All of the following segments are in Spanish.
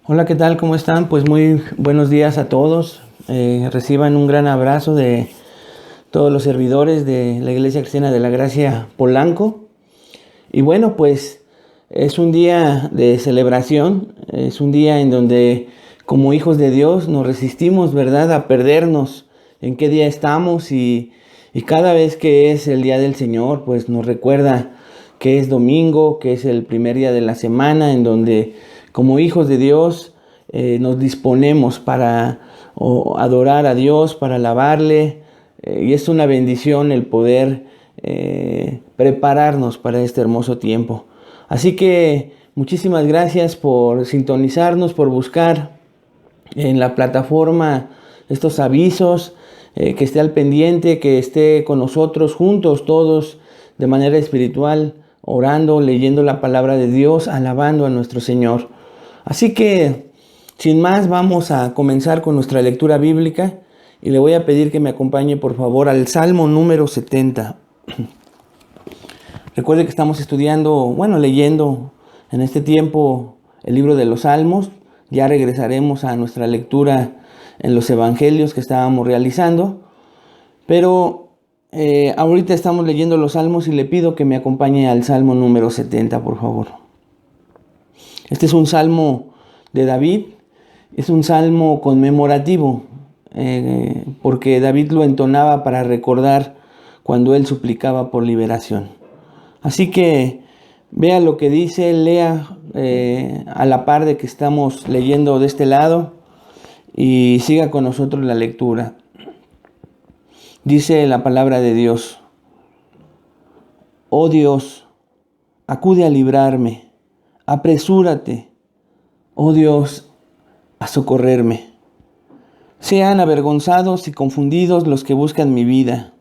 Hola, ¿qué tal? ¿Cómo están? Pues muy buenos días a todos. Reciban un gran abrazo de todos los servidores de la Iglesia Cristiana de la Gracia Polanco. Y bueno, pues es un día de celebración, es un día en donde como hijos de Dios nos resistimos, ¿verdad?, a perdernos en qué día estamos y cada vez que es el día del Señor, pues nos recuerda que es domingo, que es el primer día de la semana en donde como hijos de Dios nos disponemos para adorar a Dios, para alabarle, y es una bendición el poder prepararnos para este hermoso tiempo. Así que muchísimas gracias por sintonizarnos, por buscar en la plataforma estos avisos, que esté al pendiente, que esté con nosotros juntos todos de manera espiritual, orando, leyendo la palabra de Dios, alabando a nuestro Señor. Así que, sin más, vamos a comenzar con nuestra lectura bíblica y le voy a pedir que me acompañe por favor al Salmo número 70. Recuerde que estamos leyendo en este tiempo el libro de los Salmos. Ya regresaremos a nuestra lectura en los evangelios que estábamos realizando. Pero ahorita estamos leyendo los Salmos y le pido que me acompañe al Salmo número 70, por favor. Este es un salmo de David, es un salmo conmemorativo, porque David lo entonaba para recordar cuando él suplicaba por liberación. Así que vea lo que dice, lea a la par de que estamos leyendo de este lado y siga con nosotros la lectura. Dice la palabra de Dios: Oh Dios, acude a librarme, apresúrate, oh Dios, a socorrerme. Sean avergonzados y confundidos los que buscan mi vida.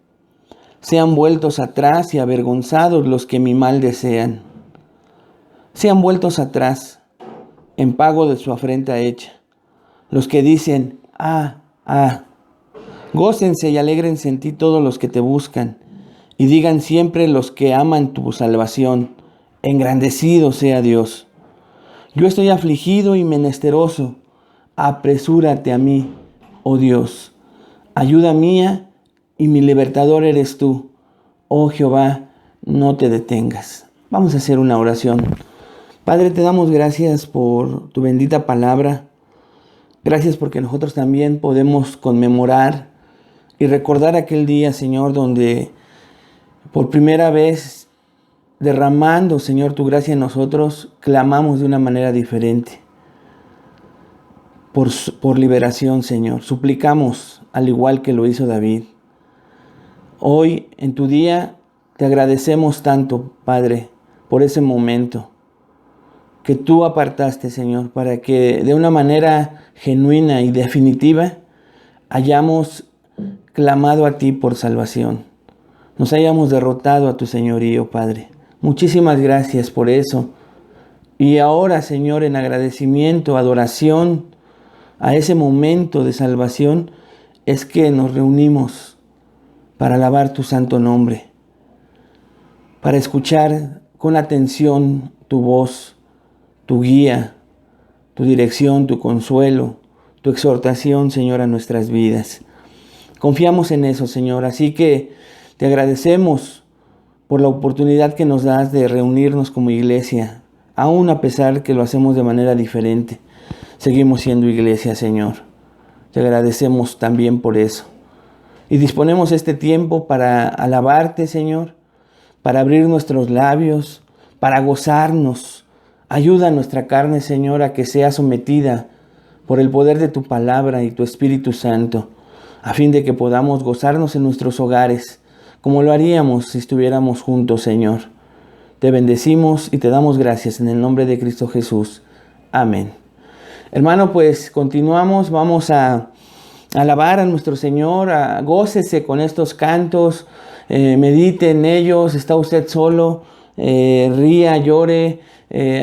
Sean vueltos atrás y avergonzados los que mi mal desean. Sean vueltos atrás, en pago de su afrenta hecha, los que dicen, Gócense y alégrense en ti todos los que te buscan, y digan siempre los que aman tu salvación, engrandecido sea Dios. Yo estoy afligido y menesteroso, apresúrate a mí, oh Dios. Ayuda mía y mi libertador eres tú, oh Jehová, no te detengas. Vamos a hacer una oración. Padre, te damos gracias por tu bendita palabra. Gracias porque nosotros también podemos conmemorar y recordar aquel día, Señor, donde por primera vez, derramando, Señor, tu gracia en nosotros, clamamos de una manera diferente por liberación, Señor. Suplicamos al igual que lo hizo David. Hoy, en tu día, te agradecemos tanto, Padre, por ese momento que tú apartaste, Señor, para que de una manera genuina y definitiva hayamos clamado a ti por salvación. Nos hayamos derrotado a tu señorío, Padre. Muchísimas gracias por eso. Y ahora, Señor, en agradecimiento, adoración a ese momento de salvación, es que nos reunimos para alabar tu santo nombre, para escuchar con atención tu voz, tu guía, tu dirección, tu consuelo, tu exhortación, Señor, a nuestras vidas. Confiamos en eso, Señor, así que te agradecemos por la oportunidad que nos das de reunirnos como iglesia, aún a pesar que lo hacemos de manera diferente. Seguimos siendo iglesia, Señor. Te agradecemos también por eso. Y disponemos este tiempo para alabarte, Señor, para abrir nuestros labios, para gozarnos. Ayuda a nuestra carne, Señor, a que sea sometida por el poder de tu palabra y tu Espíritu Santo, a fin de que podamos gozarnos en nuestros hogares, como lo haríamos si estuviéramos juntos, Señor. Te bendecimos y te damos gracias en el nombre de Cristo Jesús. Amén. Hermano, pues continuamos, vamos a alabar a nuestro Señor, gócese con estos cantos, medite en ellos, está usted solo, ría, llore,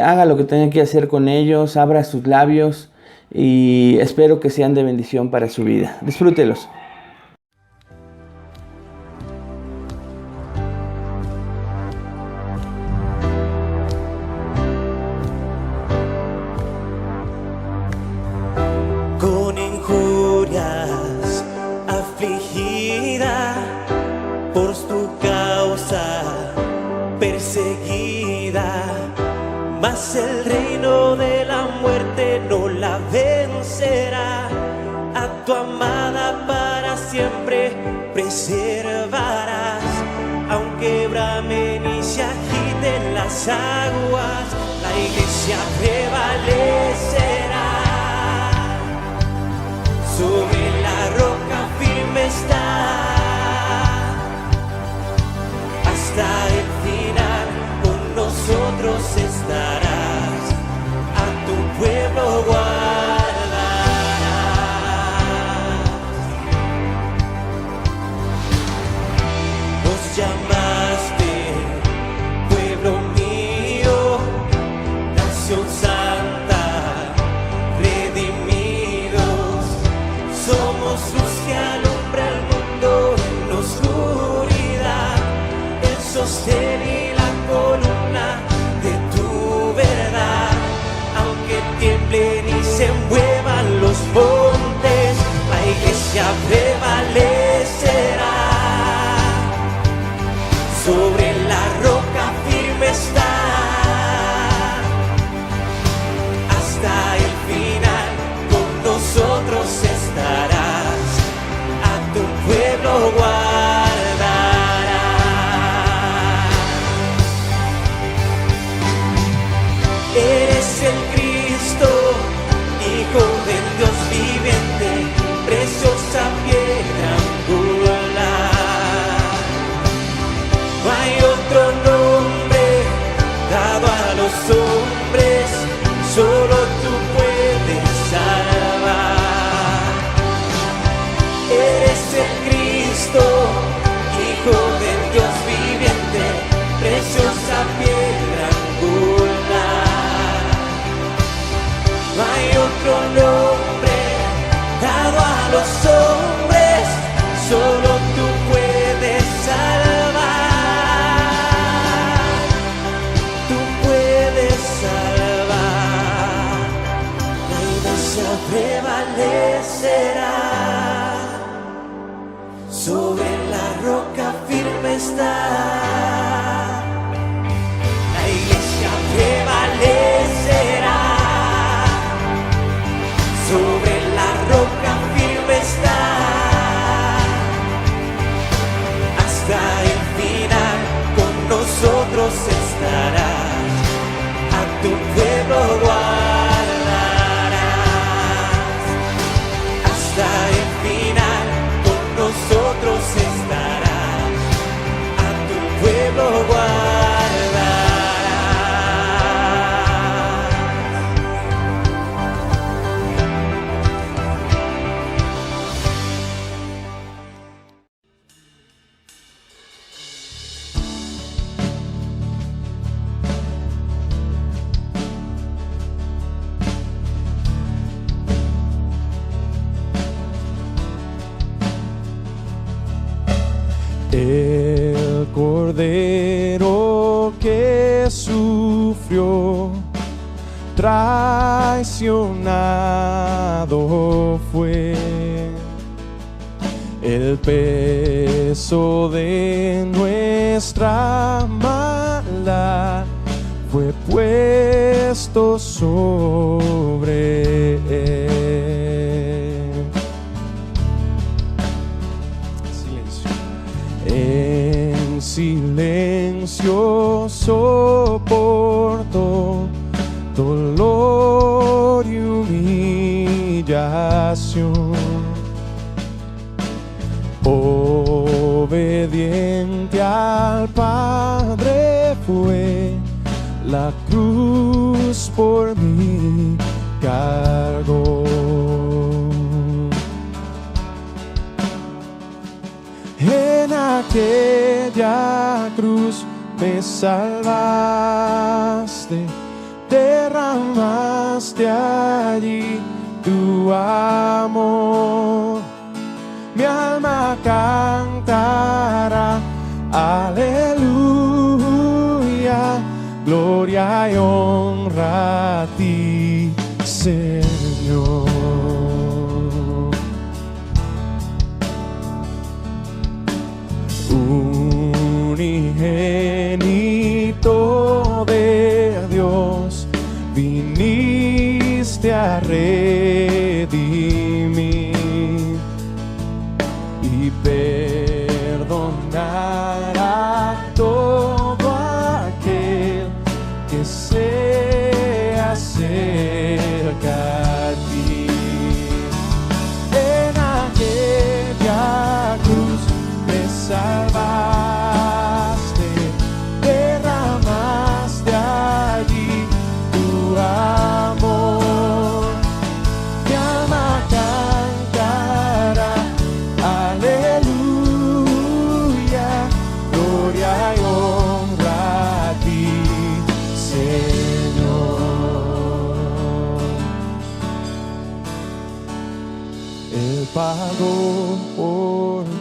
haga lo que tenga que hacer con ellos, abra sus labios y espero que sean de bendición para su vida. Disfrútelos. mas el reino de la muerte no la vencerá. A tu amada para siempre preservarás. Aunque bramen y se agiten las aguas, la iglesia prevalecerá. Sobre la roca firme está, hasta el final con nosotros estarás. A tu pueblo guardarás. Nos llamaste pueblo mío, nación santa, redimidos. Somos luz que alumbra el mundo en la oscuridad, el sostén y la columna de tu verdad. Aunque tiemblen y se muevan los montes, la iglesia prevalecerá. Sobre la roca firme está, hasta el final con nosotros estarás. A tu pueblo guardarás. Eres el Cristo, Hijo del Dios viviente, preciosa piedra angular. No hay otro nombre dado a los hombres, solo tú puedes salvar. Eres el Cristo, Hijo del Dios viviente, preciosa piedra angular. No hay otro nombre dado a los hombres, solo tú puedes salvar. Tú puedes salvar. La iglesia prevalecerá. Sobre la roca firme está. La iglesia prevalecerá. Sobre la roca firme está, hasta el final con nosotros estarás. A tu pueblo guardarás. Hasta el final con nosotros estarás. A tu pueblo guardarás. El Cordero que sufrió, traicionado fue, el peso de nuestra maldad fue puesto sobre él. En silencio soportó dolor y humillación. Obediente al Padre fue, la cruz por mí cargó. En aquella cruz me salvaste, derramaste allí tu amor. Mi alma cantará, aleluya, gloria y honra a ti, Señor. Unigénito de Dios, llamaste a redimir y perdonar a todo aquel que se acerca a ti. En aquella cruz me salvaste, derramaste allí tu amor. Mi alma cantará, aleluya, gloria y honra a ti, Señor. Él pagó por mí,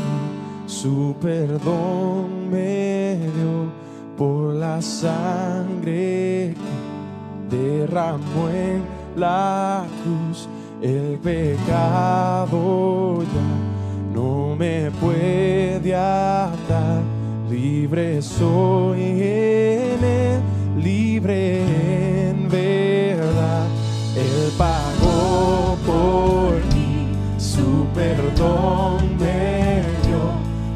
su perdón me dio por la sangre que derramó en la cruz. El pecado ya no me puede atar, libre soy en él, libre en verdad. Él pagó por mí, su perdón me dio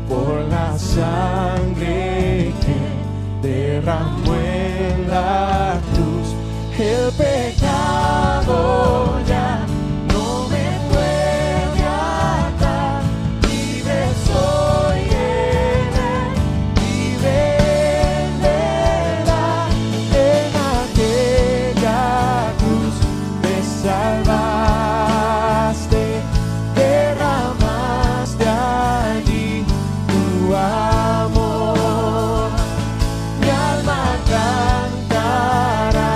por la sangre que derramó en la cruz. El pecado ya no me puede atar, libre soy en él, libre en verdad. En aquella cruz me salvaste, derramaste allí tu amor. Mi alma cantará,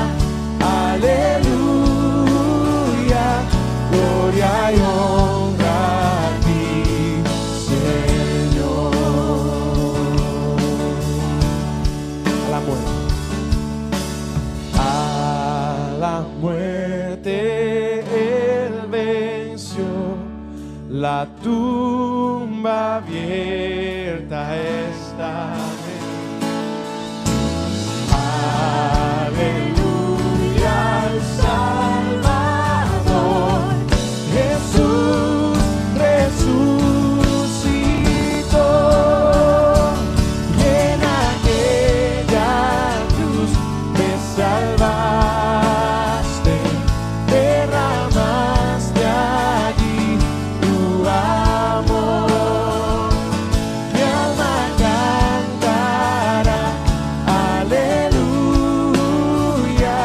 aleluya, gloria y honra a ti, Señor. A la muerte él venció, la tumba abierta está. Aleluya al Salvador, Jesús resucitó. Y en aquella cruz me salvaste, derramaste allí tu amor. Mi alma cantará, aleluya,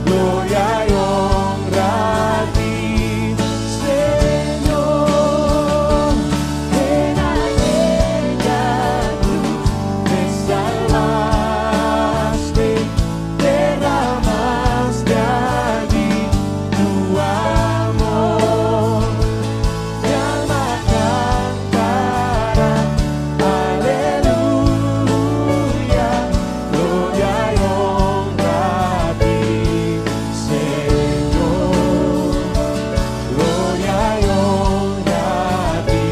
gloria y honra a ti, Señor. En aquella cruz me salvaste, derramaste allí tu amor. Mi alma cantará, aleluya, gloria y honra a ti, Señor. Gloria y honra a ti,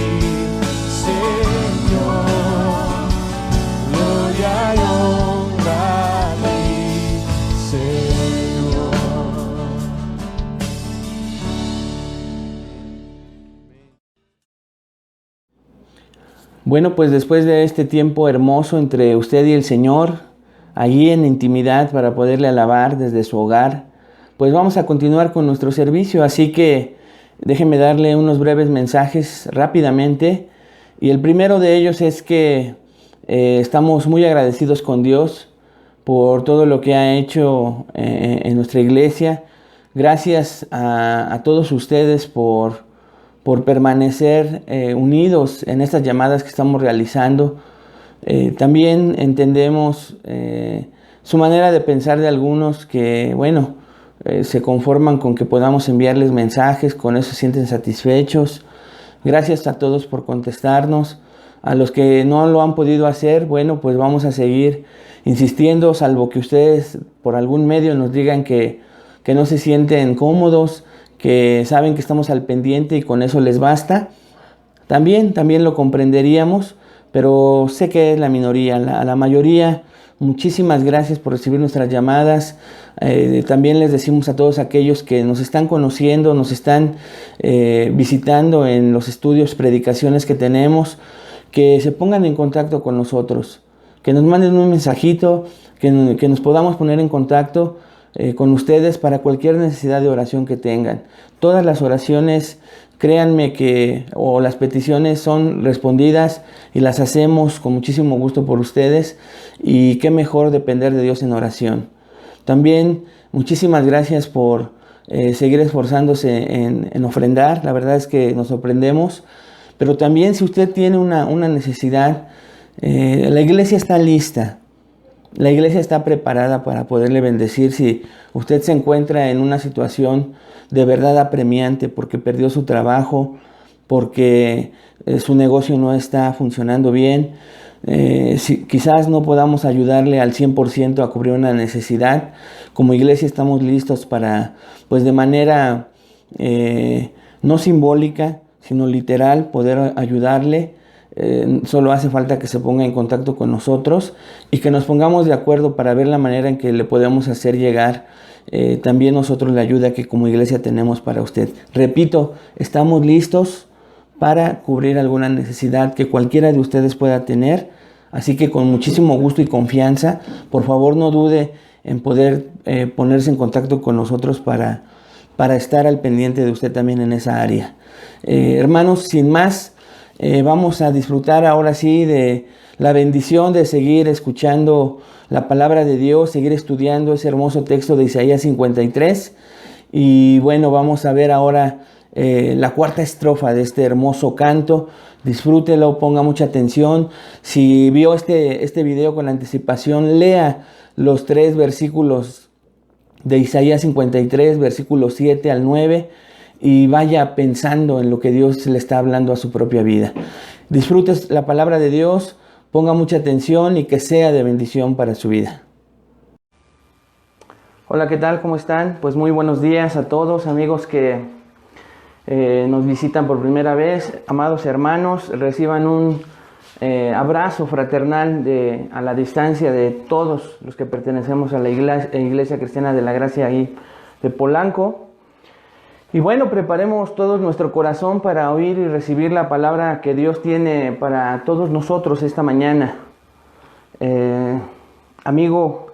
Señor. Gloria y honra a ti, Señor. Bueno, pues después de este tiempo hermoso entre usted y el Señor, allí en intimidad para poderle alabar desde su hogar, pues vamos a continuar con nuestro servicio. Así que déjeme darle unos breves mensajes rápidamente. Y el primero de ellos es que estamos muy agradecidos con Dios por todo lo que ha hecho en nuestra iglesia. Gracias a todos ustedes por permanecer unidos en estas llamadas que estamos realizando. También entendemos su manera de pensar de algunos que, bueno, se conforman con que podamos enviarles mensajes, con eso se sienten satisfechos. Gracias a todos por contestarnos. A los que no lo han podido hacer, bueno, pues vamos a seguir insistiendo, salvo que ustedes por algún medio nos digan que no se sienten cómodos, que saben que estamos al pendiente y con eso les basta. También lo comprenderíamos, pero sé que es la minoría. La mayoría Muchísimas gracias por recibir nuestras llamadas. También les decimos a todos aquellos que nos están conociendo, nos están visitando en los estudios, predicaciones que tenemos, que se pongan en contacto con nosotros, que nos manden un mensajito, que nos podamos poner en contacto con ustedes para cualquier necesidad de oración que tengan. Todas las oraciones, créanme o las peticiones son respondidas y las hacemos con muchísimo gusto por ustedes, y qué mejor depender de Dios en oración. También muchísimas gracias por seguir esforzándose en ofrendar. La verdad es que nos sorprendemos, pero también si usted tiene una necesidad, la iglesia está lista. La iglesia está preparada para poderle bendecir si usted se encuentra en una situación de verdad apremiante porque perdió su trabajo, porque su negocio no está funcionando bien. Si quizás no podamos ayudarle al 100% a cubrir una necesidad, como iglesia estamos listos para, pues de manera no simbólica, sino literal, poder ayudarle. Solo hace falta que se ponga en contacto con nosotros y que nos pongamos de acuerdo para ver la manera en que le podemos hacer llegar también nosotros la ayuda que como iglesia tenemos para usted. Repito, estamos listos para cubrir alguna necesidad que cualquiera de ustedes pueda tener, así que con muchísimo gusto y confianza, por favor no dude en poder ponerse en contacto con nosotros para estar al pendiente de usted también en esa área. Hermanos, sin más, vamos a disfrutar ahora sí de la bendición de seguir escuchando la palabra de Dios, seguir estudiando ese hermoso texto de Isaías 53. Y bueno, vamos a ver ahora la cuarta estrofa de este hermoso canto. Disfrútelo, ponga mucha atención. Si vio este video con anticipación, lea los 3 versículos de Isaías 53, versículos 7 al 9. Y vaya pensando en lo que Dios le está hablando a su propia vida. Disfrutes la palabra de Dios, ponga mucha atención y que sea de bendición para su vida. Hola, ¿qué tal? ¿Cómo están? Pues muy buenos días a todos, amigos que nos visitan por primera vez. Amados hermanos, reciban un abrazo fraternal a la distancia de todos los que pertenecemos a la Iglesia Cristiana de la Gracia ahí de Polanco. Y bueno, preparemos todos nuestro corazón para oír y recibir la palabra que Dios tiene para todos nosotros esta mañana. Amigo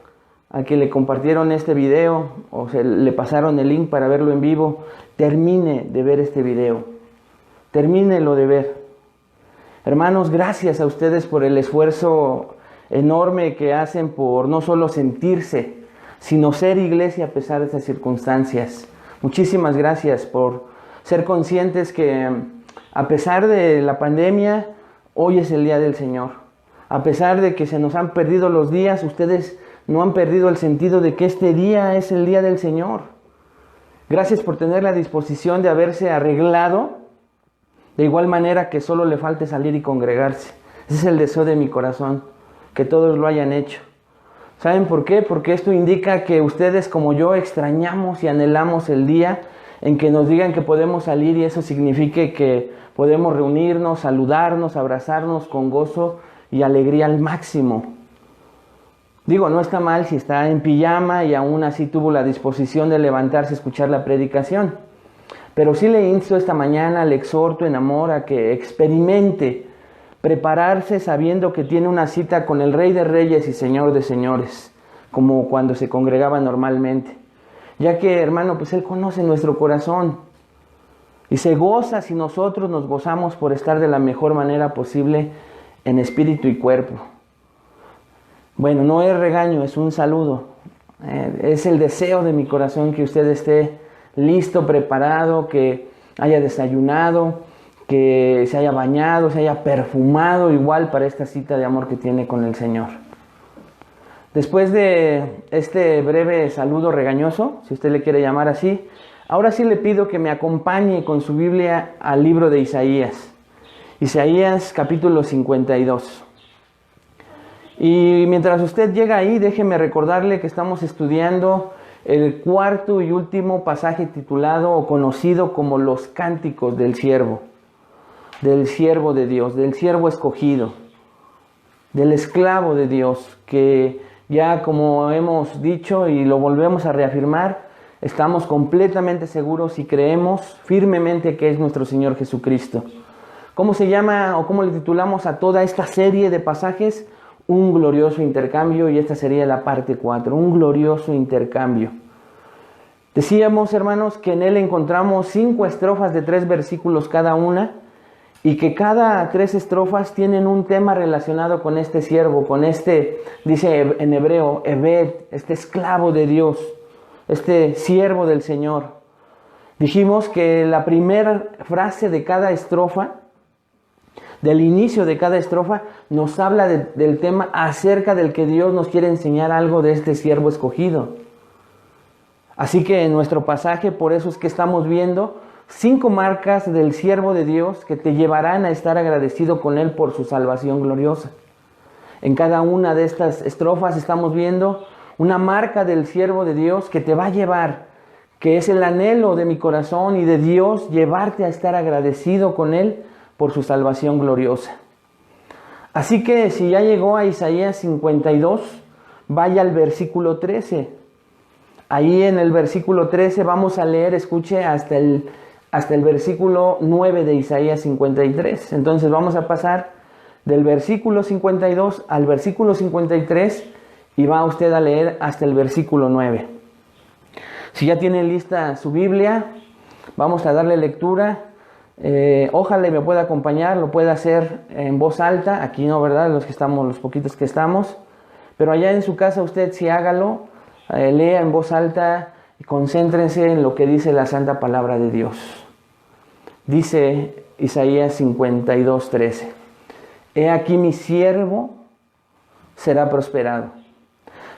al que le compartieron este video o le pasaron el link para verlo en vivo, termine de ver este video. Termínelo de ver. Hermanos, gracias a ustedes por el esfuerzo enorme que hacen por no solo sentirse, sino ser iglesia a pesar de estas circunstancias. Muchísimas gracias por ser conscientes que a pesar de la pandemia, hoy es el día del Señor. A pesar de que se nos han perdido los días, ustedes no han perdido el sentido de que este día es el día del Señor. Gracias por tener la disposición de haberse arreglado de igual manera que solo le falte salir y congregarse. Ese es el deseo de mi corazón, que todos lo hayan hecho. ¿Saben por qué? Porque esto indica que ustedes como yo extrañamos y anhelamos el día en que nos digan que podemos salir, y eso signifique que podemos reunirnos, saludarnos, abrazarnos con gozo y alegría al máximo. Digo, no está mal si está en pijama y aún así tuvo la disposición de levantarse a escuchar la predicación. Pero sí le insto esta mañana, le exhorto en amor a que experimente prepararse sabiendo que tiene una cita con el Rey de Reyes y Señor de Señores, como cuando se congregaba normalmente. Ya que, hermano, pues Él conoce nuestro corazón y se goza si nosotros nos gozamos por estar de la mejor manera posible en espíritu y cuerpo. Bueno, no es regaño, es un saludo. Es el deseo de mi corazón que usted esté listo, preparado, que haya desayunado, que se haya bañado, se haya perfumado igual para esta cita de amor que tiene con el Señor. Después de este breve saludo regañoso, si usted le quiere llamar así, ahora sí le pido que me acompañe con su Biblia al libro de Isaías. Isaías capítulo 52. Y mientras usted llega ahí, déjeme recordarle que estamos estudiando el cuarto y último pasaje titulado o conocido como los cánticos del siervo de Dios, del siervo escogido, del esclavo de Dios, que Ya como hemos dicho y lo volvemos a reafirmar, estamos completamente seguros y creemos firmemente que es nuestro Señor Jesucristo. ¿Cómo se llama o cómo le titulamos a toda esta serie de pasajes? Un glorioso intercambio, y esta sería la parte 4, un glorioso intercambio. Decíamos, hermanos, que en él encontramos 5 estrofas de 3 versículos cada una, y que cada 3 estrofas tienen un tema relacionado con este siervo, con este, dice en hebreo, Eved, este esclavo de Dios, este siervo del Señor. Dijimos que la primera frase de cada estrofa, del inicio de cada estrofa, nos habla del tema acerca del que Dios nos quiere enseñar algo de este siervo escogido. Así que en nuestro pasaje, por eso es que estamos viendo 5 marcas del siervo de Dios que te llevarán a estar agradecido con Él por su salvación gloriosa. En cada una de estas estrofas estamos viendo una marca del siervo de Dios que te va a llevar, que es el anhelo de mi corazón y de Dios, llevarte a estar agradecido con Él por su salvación gloriosa. Así que si ya llegó a Isaías 52, vaya al versículo 13. Ahí en el versículo 13 vamos a leer, escuche, hasta el versículo 9 de Isaías 53. Entonces vamos a pasar del versículo 52 al versículo 53 y va usted a leer hasta el versículo 9. Si ya tiene lista su Biblia, vamos a darle lectura. Ojalá me pueda acompañar, lo pueda hacer en voz alta. Aquí no, ¿verdad? Los poquitos que estamos. Pero allá en su casa usted sí hágalo, lea en voz alta y concéntrense en lo que dice la santa palabra de Dios. Dice Isaías 52:13. He aquí mi siervo será prosperado,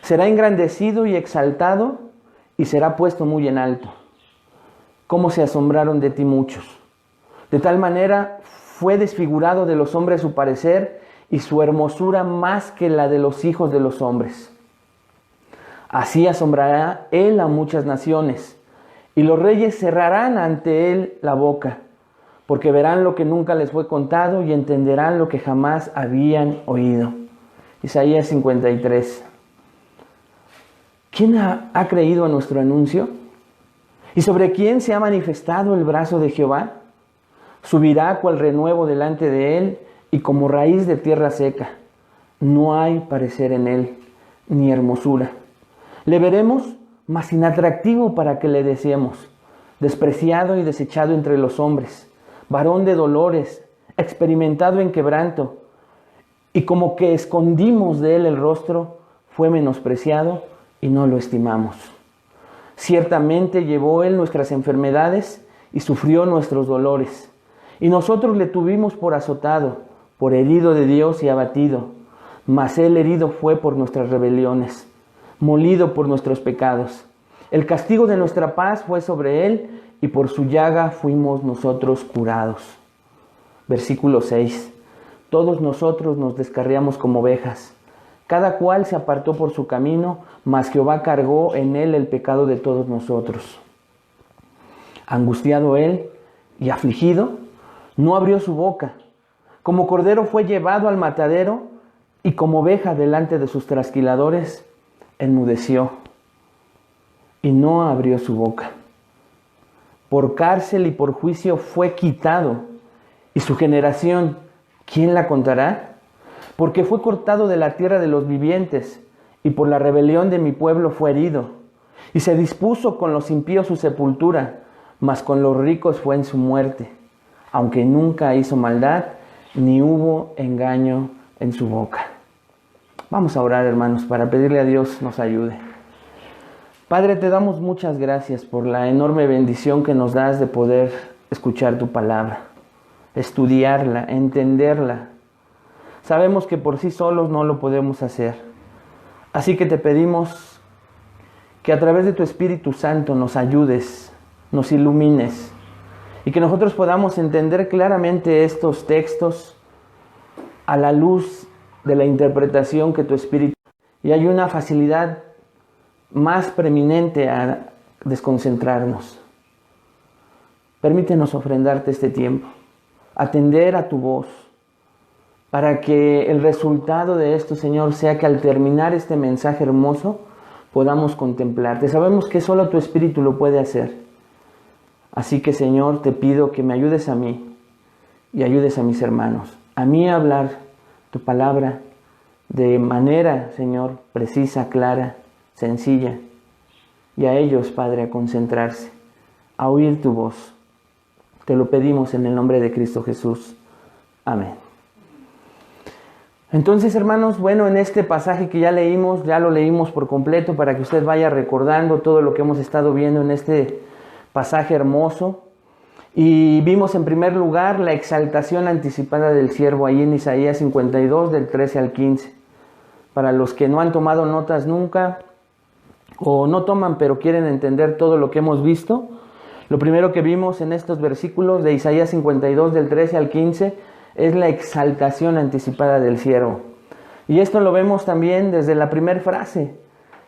será engrandecido y exaltado y será puesto muy en alto. Cómo se asombraron de ti muchos. De tal manera fue desfigurado de los hombres su parecer y su hermosura más que la de los hijos de los hombres. Así asombrará él a muchas naciones, y los reyes cerrarán ante él la boca, porque verán lo que nunca les fue contado y entenderán lo que jamás habían oído. Isaías 53. ¿Quién ha creído a nuestro anuncio? ¿Y sobre quién se ha manifestado el brazo de Jehová? Subirá cual renuevo delante de él y como raíz de tierra seca. No hay parecer en él, ni hermosura. Le veremos, mas inatractivo para que le deseemos, despreciado y desechado entre los hombres, varón de dolores, experimentado en quebranto, y como que escondimos de él el rostro, fue menospreciado y no lo estimamos. Ciertamente llevó él nuestras enfermedades y sufrió nuestros dolores, y nosotros le tuvimos por azotado, por herido de Dios y abatido, mas él herido fue por nuestras rebeliones, molido por nuestros pecados. El castigo de nuestra paz fue sobre él, y por su llaga fuimos nosotros curados. Versículo 6. Todos nosotros nos descarriamos como ovejas, cada cual se apartó por su camino, mas Jehová cargó en él el pecado de todos nosotros. Angustiado él y afligido, no abrió su boca. Como cordero fue llevado al matadero, y como oveja delante de sus trasquiladores, enmudeció y no abrió su boca. Por cárcel y por juicio fue quitado, y su generación, ¿quién la contará? Porque fue cortado de la tierra de los vivientes, y por la rebelión de mi pueblo fue herido. Y se dispuso con los impíos su sepultura, mas con los ricos fue en su muerte, aunque nunca hizo maldad, ni hubo engaño en su boca. Vamos a orar, hermanos, para pedirle a Dios nos ayude. Padre, te damos muchas gracias por la enorme bendición que nos das de poder escuchar tu palabra, estudiarla, entenderla. Sabemos que por sí solos no lo podemos hacer. Así que te pedimos que a través de tu Espíritu Santo nos ayudes, nos ilumines, y que nosotros podamos entender claramente estos textos a la luz de la interpretación que tu Espíritu. Y hay una facilidad más preeminente a desconcentrarnos. Permítenos ofrendarte este tiempo, atender a tu voz, para que el resultado de esto, Señor, sea que al terminar este mensaje hermoso podamos contemplarte. Sabemos que solo tu Espíritu lo puede hacer. Así que, Señor, te pido que me ayudes a mí y ayudes a mis hermanos. A mí a hablar tu palabra de manera, Señor, precisa, clara, sencilla. Y a ellos, Padre, a concentrarse, a oír tu voz. Te lo pedimos en el nombre de Cristo Jesús. Amén. Entonces, hermanos, bueno, en este pasaje que ya leímos, ya lo leímos por completo para que usted vaya recordando todo lo que hemos estado viendo en este pasaje hermoso. Y vimos en primer lugar la exaltación anticipada del siervo ahí en Isaías 52, del 13 al 15. Para los que no han tomado notas nunca, o no toman pero quieren entender todo lo que hemos visto, lo primero que vimos en estos versículos de Isaías 52, del 13 al 15, es la exaltación anticipada del siervo. Y esto lo vemos también desde la primera frase.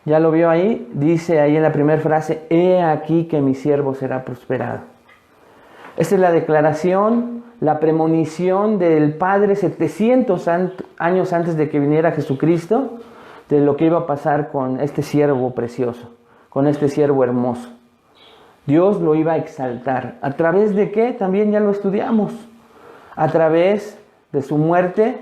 ¿Ya lo vio ahí? Dice ahí en la primera frase, he aquí que mi siervo será prosperado. Esta es la declaración, la premonición del Padre 700 años antes de que viniera Jesucristo, de lo que iba a pasar con este siervo precioso, con este siervo hermoso. Dios lo iba a exaltar. ¿A través de qué? También ya lo estudiamos. A través de su muerte,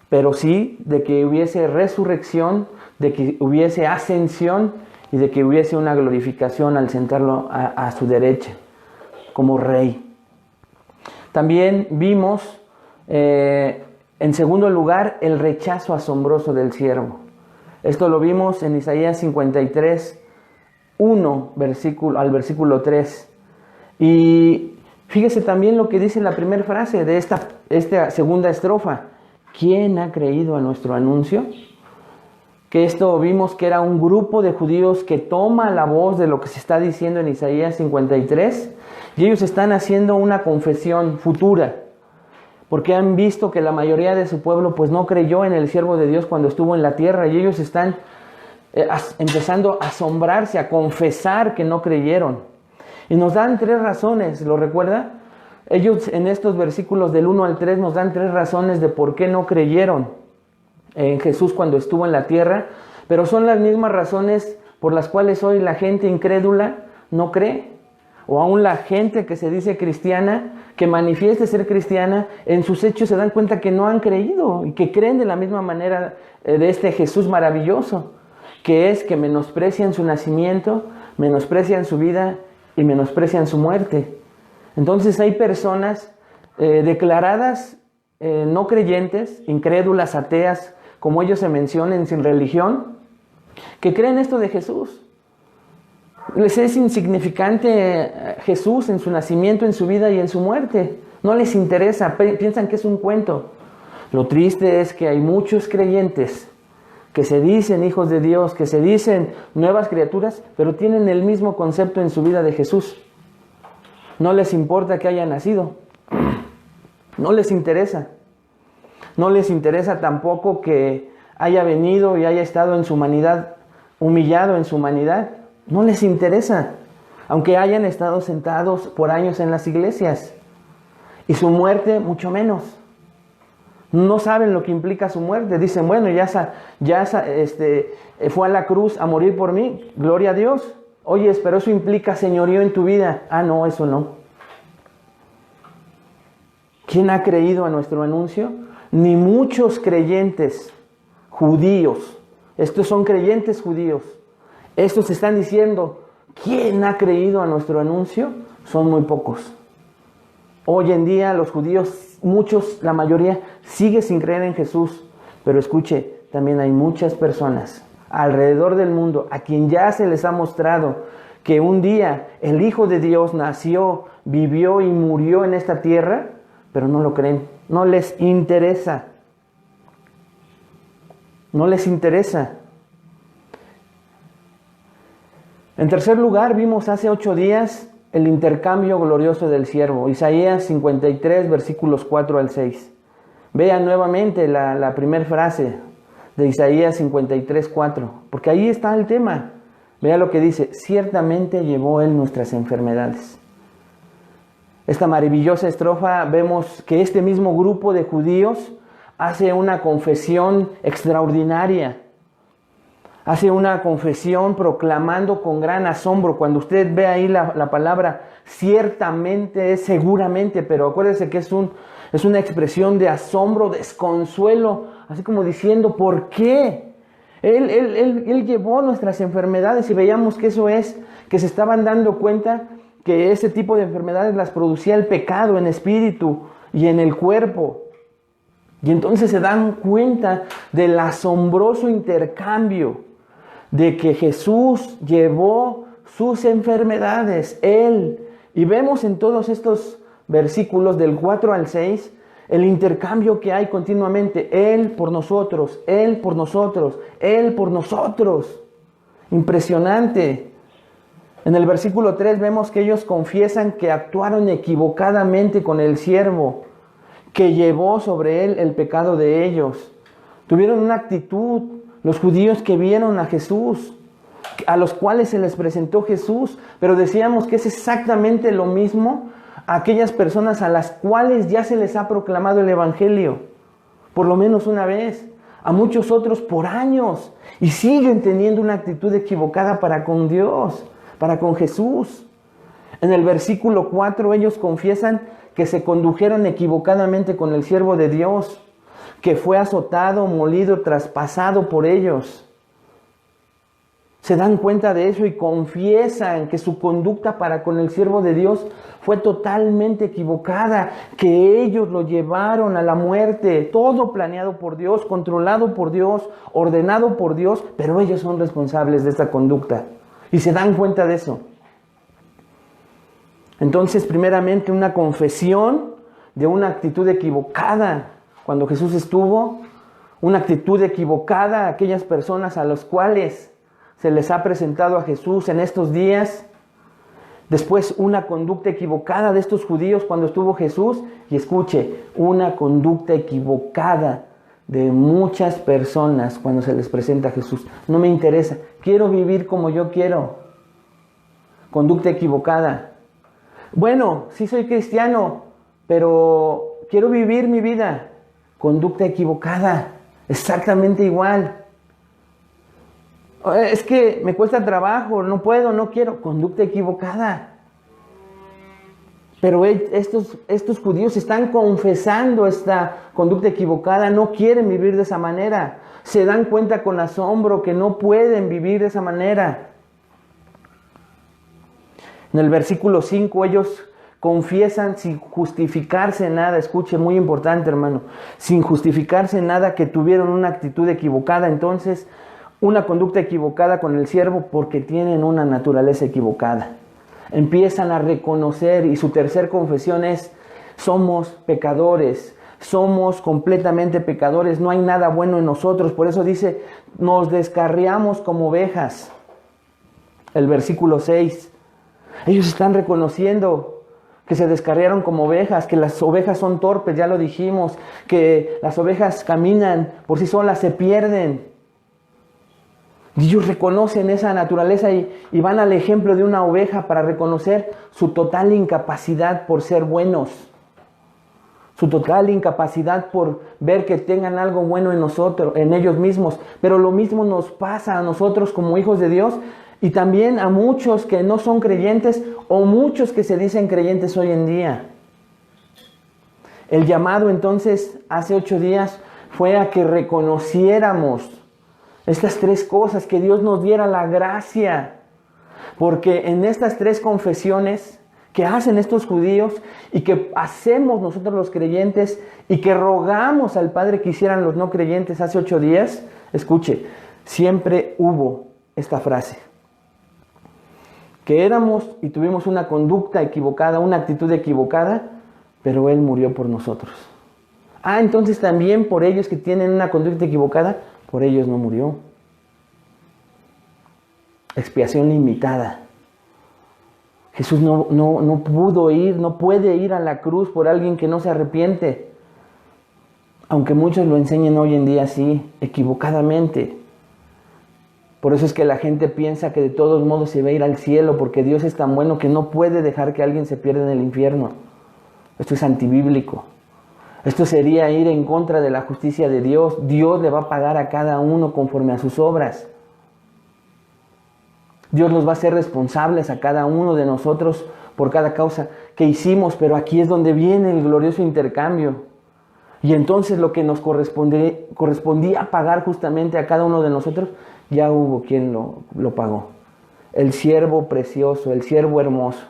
pero sí de que hubiese resurrección, de que hubiese ascensión y de que hubiese una glorificación al sentarlo a su derecha como rey. También vimos, en segundo lugar, el rechazo asombroso del siervo. Esto lo vimos en Isaías 53, 1 al versículo 3. Y fíjese también lo que dice la primera frase de esta segunda estrofa. ¿Quién ha creído a nuestro anuncio? Que esto vimos que era un grupo de judíos que toma la voz de lo que se está diciendo en Isaías 53 y ellos están haciendo una confesión futura porque han visto que la mayoría de su pueblo pues no creyó en el siervo de Dios cuando estuvo en la tierra y ellos están empezando a asombrarse, a confesar que no creyeron. Y nos dan 3 razones, ¿lo recuerda? Ellos en estos versículos del 1 al 3 nos dan 3 razones de por qué no creyeron en Jesús cuando estuvo en la tierra, pero son las mismas razones por las cuales hoy la gente incrédula no cree, o aún la gente que se dice cristiana, que manifieste ser cristiana, en sus hechos se dan cuenta que no han creído y que creen de la misma manera de este Jesús maravilloso, que es que menosprecian su nacimiento, menosprecian su vida y menosprecian su muerte. Entonces hay personas declaradas no creyentes, incrédulas, ateas, como ellos se mencionen, sin religión, que creen esto de Jesús. Les es insignificante Jesús en su nacimiento, en su vida y en su muerte. No les interesa, piensan que es un cuento. Lo triste es que hay muchos creyentes que se dicen hijos de Dios, que se dicen nuevas criaturas, pero tienen el mismo concepto en su vida de Jesús. No les importa que haya nacido. No les interesa. No les interesa tampoco que haya venido y haya estado en su humanidad, humillado en su humanidad. No les interesa, aunque hayan estado sentados por años en las iglesias. Y su muerte, mucho menos. No saben lo que implica su muerte. Dicen, bueno, fue a la cruz a morir por mí. Gloria a Dios. Oye, pero eso implica señorío en tu vida. Ah, no, eso no. ¿Quién ha creído a nuestro anuncio? Ni muchos creyentes judíos. Estos son creyentes judíos. Estos están diciendo, ¿quién ha creído a nuestro anuncio? Son muy pocos. Hoy en día los judíos, muchos, la mayoría, sigue sin creer en Jesús. Pero escuche, también hay muchas personas alrededor del mundo a quien ya se les ha mostrado que un día el Hijo de Dios nació, vivió y murió en esta tierra, pero no lo creen. No les interesa. No les interesa. En tercer lugar, vimos hace 8 días el intercambio glorioso del siervo. Isaías 53, versículos 4 al 6. Vean nuevamente la primera frase de Isaías 53, 4. Porque ahí está el tema. Vea lo que dice. Ciertamente llevó él nuestras enfermedades. Esta maravillosa estrofa vemos que este mismo grupo de judíos hace una confesión extraordinaria. Hace una confesión proclamando con gran asombro. Cuando usted ve ahí la palabra, ciertamente es seguramente, pero acuérdese que es una expresión de asombro, desconsuelo, así como diciendo, ¿por qué? Él llevó nuestras enfermedades y veíamos que eso es, que se estaban dando cuenta que ese tipo de enfermedades las producía el pecado en espíritu y en el cuerpo. Y entonces se dan cuenta del asombroso intercambio de que Jesús llevó sus enfermedades, Él. Y vemos en todos estos versículos del 4 al 6, el intercambio que hay continuamente. Él por nosotros, Él por nosotros, Él por nosotros. Impresionante. En el versículo 3 vemos que ellos confiesan que actuaron equivocadamente con el siervo, que llevó sobre él el pecado de ellos. Tuvieron una actitud, los judíos que vieron a Jesús, a los cuales se les presentó Jesús, pero decíamos que es exactamente lo mismo a aquellas personas a las cuales ya se les ha proclamado el Evangelio, por lo menos una vez, a muchos otros por años, y siguen teniendo una actitud equivocada para con Dios, para con Jesús. En el versículo 4 ellos confiesan que se condujeron equivocadamente con el siervo de Dios, que fue azotado, molido, traspasado por ellos. Se dan cuenta de eso y confiesan que su conducta para con el siervo de Dios fue totalmente equivocada, que ellos lo llevaron a la muerte, todo planeado por Dios, controlado por Dios, ordenado por Dios, pero ellos son responsables de esta conducta y se dan cuenta de eso. Entonces, primeramente, una confesión de una actitud equivocada cuando Jesús estuvo, una actitud equivocada a aquellas personas a las cuales se les ha presentado a Jesús en estos días. Después, una conducta equivocada de estos judíos cuando estuvo Jesús. Y escuche, una conducta equivocada de muchas personas cuando se les presenta a Jesús. No me interesa, quiero vivir como yo quiero. Conducta equivocada. Bueno, sí soy cristiano, pero quiero vivir mi vida. Conducta equivocada, exactamente igual. Es que me cuesta trabajo, no puedo, no quiero. Conducta equivocada. Pero estos judíos están confesando esta conducta equivocada, no quieren vivir de esa manera. Se dan cuenta con asombro que no pueden vivir de esa manera. En el versículo 5 ellos confiesan sin justificarse nada. Escuche, muy importante, hermano. Sin justificarse nada, que tuvieron una actitud equivocada. Entonces, una conducta equivocada con el siervo porque tienen una naturaleza equivocada. Empiezan a reconocer y su tercer confesión es: somos pecadores, somos completamente pecadores, no hay nada bueno en nosotros. Por eso dice, nos descarriamos como ovejas. El versículo 6. Ellos están reconociendo que se descarriaron como ovejas, que las ovejas son torpes, ya lo dijimos, que las ovejas caminan por sí solas, se pierden. Y ellos reconocen esa naturaleza y van al ejemplo de una oveja para reconocer su total incapacidad por ser buenos, su total incapacidad por ver que tengan algo bueno en nosotros, en ellos mismos. Pero lo mismo nos pasa a nosotros como hijos de Dios. Y también a muchos que no son creyentes o muchos que se dicen creyentes hoy en día. El llamado entonces hace 8 días fue a que reconociéramos estas 3 cosas, que Dios nos diera la gracia. Porque en estas 3 confesiones que hacen estos judíos y que hacemos nosotros los creyentes y que rogamos al Padre que hicieran los no creyentes hace 8 días, escuche, siempre hubo esta frase: que éramos y tuvimos una conducta equivocada, una actitud equivocada, pero Él murió por nosotros. Entonces también por ellos que tienen una conducta equivocada, por ellos no murió. Expiación limitada. Jesús no pudo ir, no puede ir a la cruz por alguien que no se arrepiente. Aunque muchos lo enseñen hoy en día así, equivocadamente. Por eso es que la gente piensa que de todos modos se va a ir al cielo, porque Dios es tan bueno que no puede dejar que alguien se pierda en el infierno. Esto es antibíblico. Esto sería ir en contra de la justicia de Dios. Dios le va a pagar a cada uno conforme a sus obras. Dios nos va a hacer responsables a cada uno de nosotros por cada causa que hicimos, pero aquí es donde viene el glorioso intercambio. Y entonces lo que nos correspondía pagar justamente a cada uno de nosotros, ya hubo quien lo pagó. El siervo precioso, el siervo hermoso.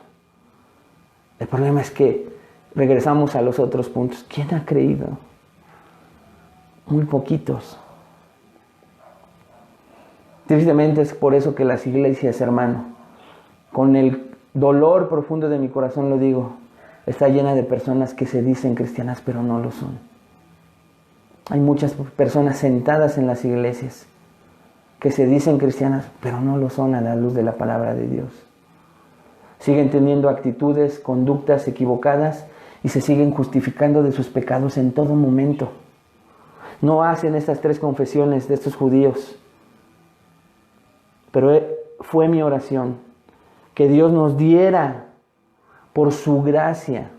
El problema es que regresamos a los otros puntos. ¿Quién ha creído? Muy poquitos. Tristemente es por eso que las iglesias, hermano, con el dolor profundo de mi corazón lo digo, está llena de personas que se dicen cristianas pero no lo son. Hay muchas personas sentadas en las iglesias que se dicen cristianas pero no lo son a la luz de la palabra de Dios. Siguen teniendo actitudes, conductas equivocadas y se siguen justificando de sus pecados en todo momento. No hacen estas 3 confesiones de estos judíos. Pero fue mi oración que Dios nos diera por su gracia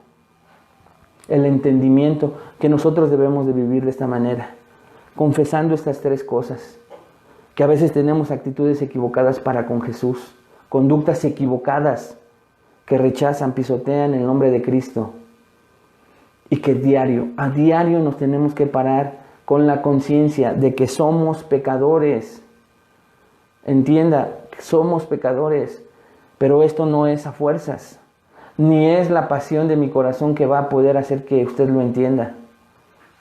el entendimiento que nosotros debemos de vivir de esta manera, confesando estas 3 cosas, que a veces tenemos actitudes equivocadas para con Jesús, conductas equivocadas que rechazan, pisotean el nombre de Cristo, y que a diario nos tenemos que parar con la conciencia de que somos pecadores. Entienda, somos pecadores, pero esto no es a fuerzas, ni es la pasión de mi corazón que va a poder hacer que usted lo entienda.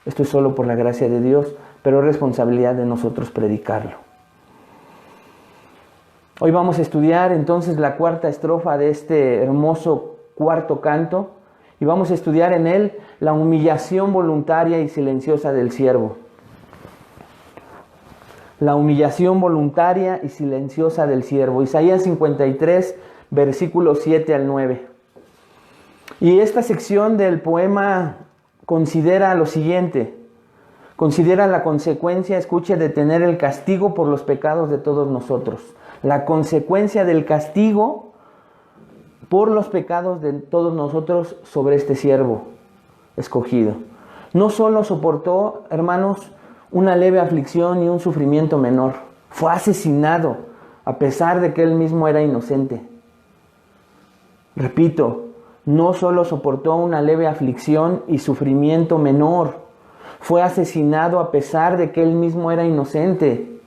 Esto es solo por la gracia de Dios, pero es responsabilidad de nosotros predicarlo. Hoy vamos a estudiar entonces la 4ª estrofa de este hermoso 4º canto, y vamos a estudiar en él la humillación voluntaria y silenciosa del siervo. La humillación voluntaria y silenciosa del siervo. Isaías 53, versículos 7 al 9. Y esta sección del poema considera lo siguiente. Considera la consecuencia, escuche, de tener el castigo por los pecados de todos nosotros. La consecuencia del castigo por los pecados de todos nosotros sobre este siervo escogido. No solo soportó, hermanos, una leve aflicción y un sufrimiento menor. Fue asesinado a pesar de que él mismo era inocente. Repito, no solo soportó una leve aflicción y sufrimiento menor, fue asesinado a pesar de que él mismo era inocente.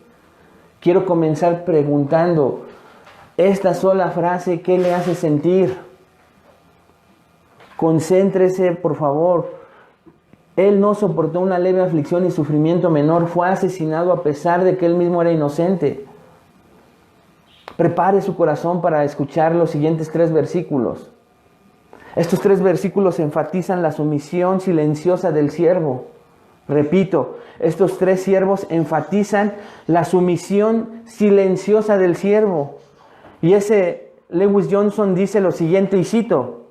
Quiero comenzar preguntando, esta sola frase, ¿qué le hace sentir? Concéntrese, por favor. Él no soportó una leve aflicción y sufrimiento menor, fue asesinado a pesar de que él mismo era inocente. Prepare su corazón para escuchar los siguientes 3 versículos. Estos 3 versículos enfatizan la sumisión silenciosa del siervo. Repito, estos 3 siervos enfatizan la sumisión silenciosa del siervo. Y ese Lewis Johnson dice lo siguiente, y cito: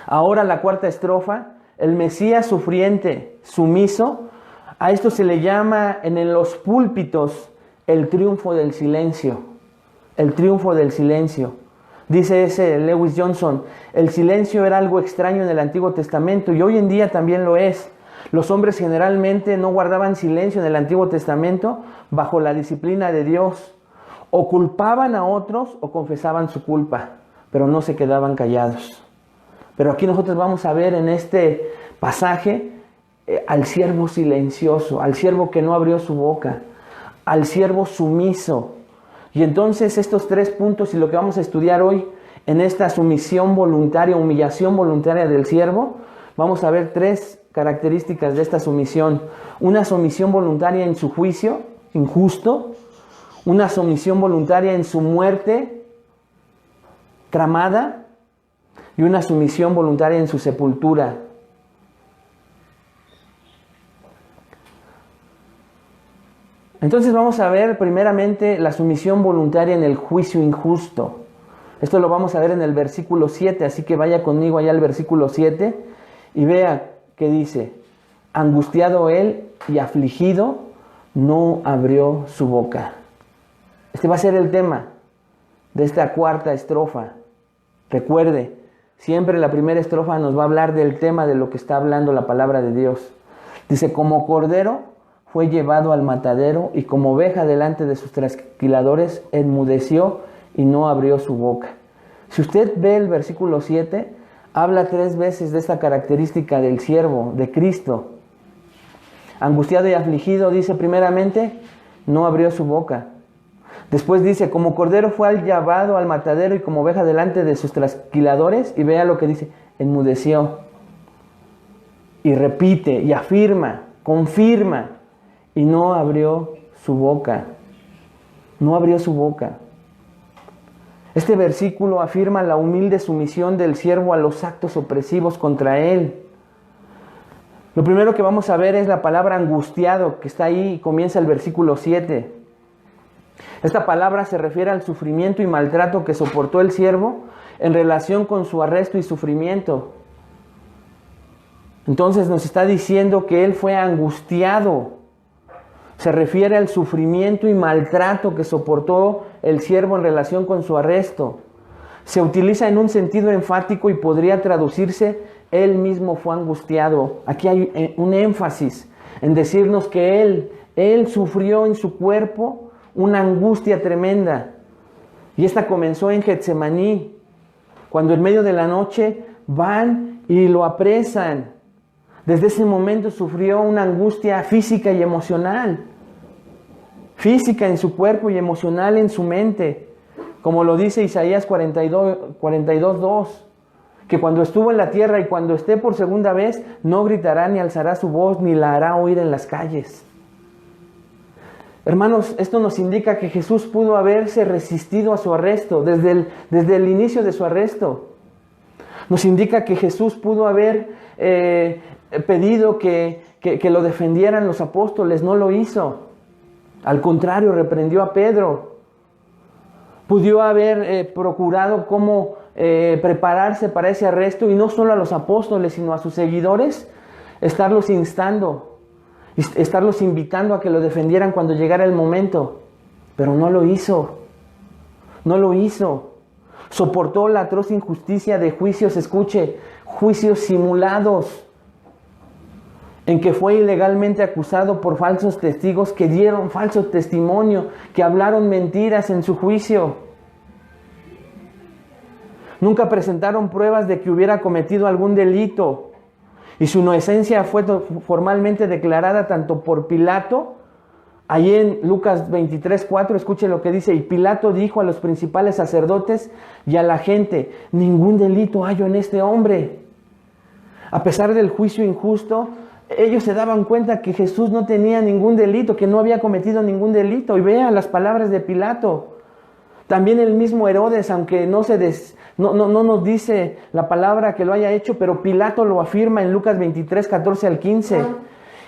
ahora la 4ª estrofa, el Mesías sufriente, sumiso, a esto se le llama en los púlpitos el triunfo del silencio. El triunfo del silencio. Dice ese Lewis Johnson, el silencio era algo extraño en el Antiguo Testamento y hoy en día también lo es. Los hombres generalmente no guardaban silencio en el Antiguo Testamento bajo la disciplina de Dios. O culpaban a otros o confesaban su culpa, pero no se quedaban callados. Pero aquí nosotros vamos a ver en este pasaje al siervo silencioso, al siervo que no abrió su boca, al siervo sumiso. Y entonces estos 3 puntos y lo que vamos a estudiar hoy en esta sumisión voluntaria, humillación voluntaria del siervo, vamos a ver 3 características de esta sumisión. Una sumisión voluntaria en su juicio injusto, una sumisión voluntaria en su muerte tramada y una sumisión voluntaria en su sepultura. Entonces vamos a ver primeramente la sumisión voluntaria en el juicio injusto. Esto lo vamos a ver en el versículo 7, así que vaya conmigo allá al versículo 7 y vea que dice: angustiado él y afligido, no abrió su boca. Este va a ser el tema de esta 4ª estrofa. Recuerde, siempre la primera estrofa nos va a hablar del tema de lo que está hablando la palabra de Dios. Dice, como cordero fue llevado al matadero y como oveja delante de sus trasquiladores enmudeció y no abrió su boca. Si usted ve el versículo 7, habla 3 veces de esta característica del siervo, de Cristo. Angustiado y afligido, dice primeramente, no abrió su boca. Después dice, como cordero fue llevado al matadero y como oveja delante de sus trasquiladores, y vea lo que dice, enmudeció. Y repite, y afirma, confirma, y no abrió su boca. No abrió su boca. Este versículo afirma la humilde sumisión del siervo a los actos opresivos contra él. Lo primero que vamos a ver es la palabra angustiado, que está ahí y comienza el versículo 7. Esta palabra se refiere al sufrimiento y maltrato que soportó el siervo en relación con su arresto y sufrimiento. Entonces nos está diciendo que él fue angustiado. Se refiere al sufrimiento y maltrato que soportó el siervo en relación con su arresto. Se utiliza en un sentido enfático y podría traducirse, él mismo fue angustiado. Aquí hay un énfasis en decirnos que él sufrió en su cuerpo una angustia tremenda. Y esta comenzó en Getsemaní, cuando en medio de la noche van y lo apresan. Desde ese momento sufrió una angustia física y emocional. Física en su cuerpo y emocional en su mente. Como lo dice Isaías 42:2, que cuando estuvo en la tierra y cuando esté por segunda vez, no gritará ni alzará su voz ni la hará oír en las calles. Hermanos, esto nos indica que Jesús pudo haberse resistido a su arresto desde el inicio de su arresto. Nos indica que Jesús pudo haber pedido que lo defendieran los apóstoles, no lo hizo. Al contrario, reprendió a Pedro. Pudo haber procurado cómo prepararse para ese arresto, y no solo a los apóstoles, sino a sus seguidores, estarlos instando, estarlos invitando a que lo defendieran cuando llegara el momento. Pero no lo hizo. No lo hizo. Soportó la atroz injusticia de juicios, escuche, juicios simulados, en que fue ilegalmente acusado por falsos testigos que dieron falso testimonio, que hablaron mentiras en su juicio. Nunca presentaron pruebas de que hubiera cometido algún delito, y su inocencia fue formalmente declarada tanto por Pilato. Ahí en Lucas 23:4, escuche lo que dice, y Pilato dijo a los principales sacerdotes y a la gente, ningún delito hallo en este hombre. A pesar del juicio injusto, ellos se daban cuenta que Jesús no tenía ningún delito, que no había cometido ningún delito. Y vea las palabras de Pilato. También el mismo Herodes, aunque no nos dice la palabra que lo haya hecho, pero Pilato lo afirma en Lucas 23:14-15.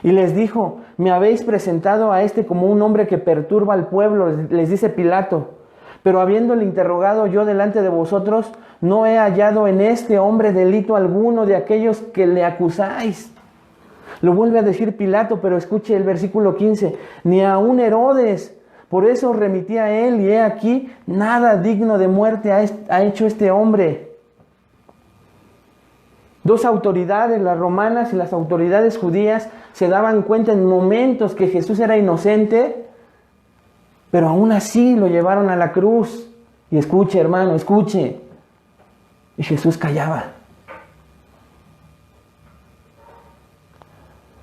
Y les dijo, me habéis presentado a este como un hombre que perturba al pueblo, les dice Pilato. Pero habiéndole interrogado yo delante de vosotros, no he hallado en este hombre delito alguno de aquellos que le acusáis. Lo vuelve a decir Pilato, pero escuche el versículo 15, ni aun Herodes, por eso remití a él, y he aquí, nada digno de muerte ha hecho este hombre. Dos autoridades, las romanas y las autoridades judías, se daban cuenta en momentos que Jesús era inocente, pero aún así lo llevaron a la cruz. Y escuche, hermano, escuche. Y Jesús callaba.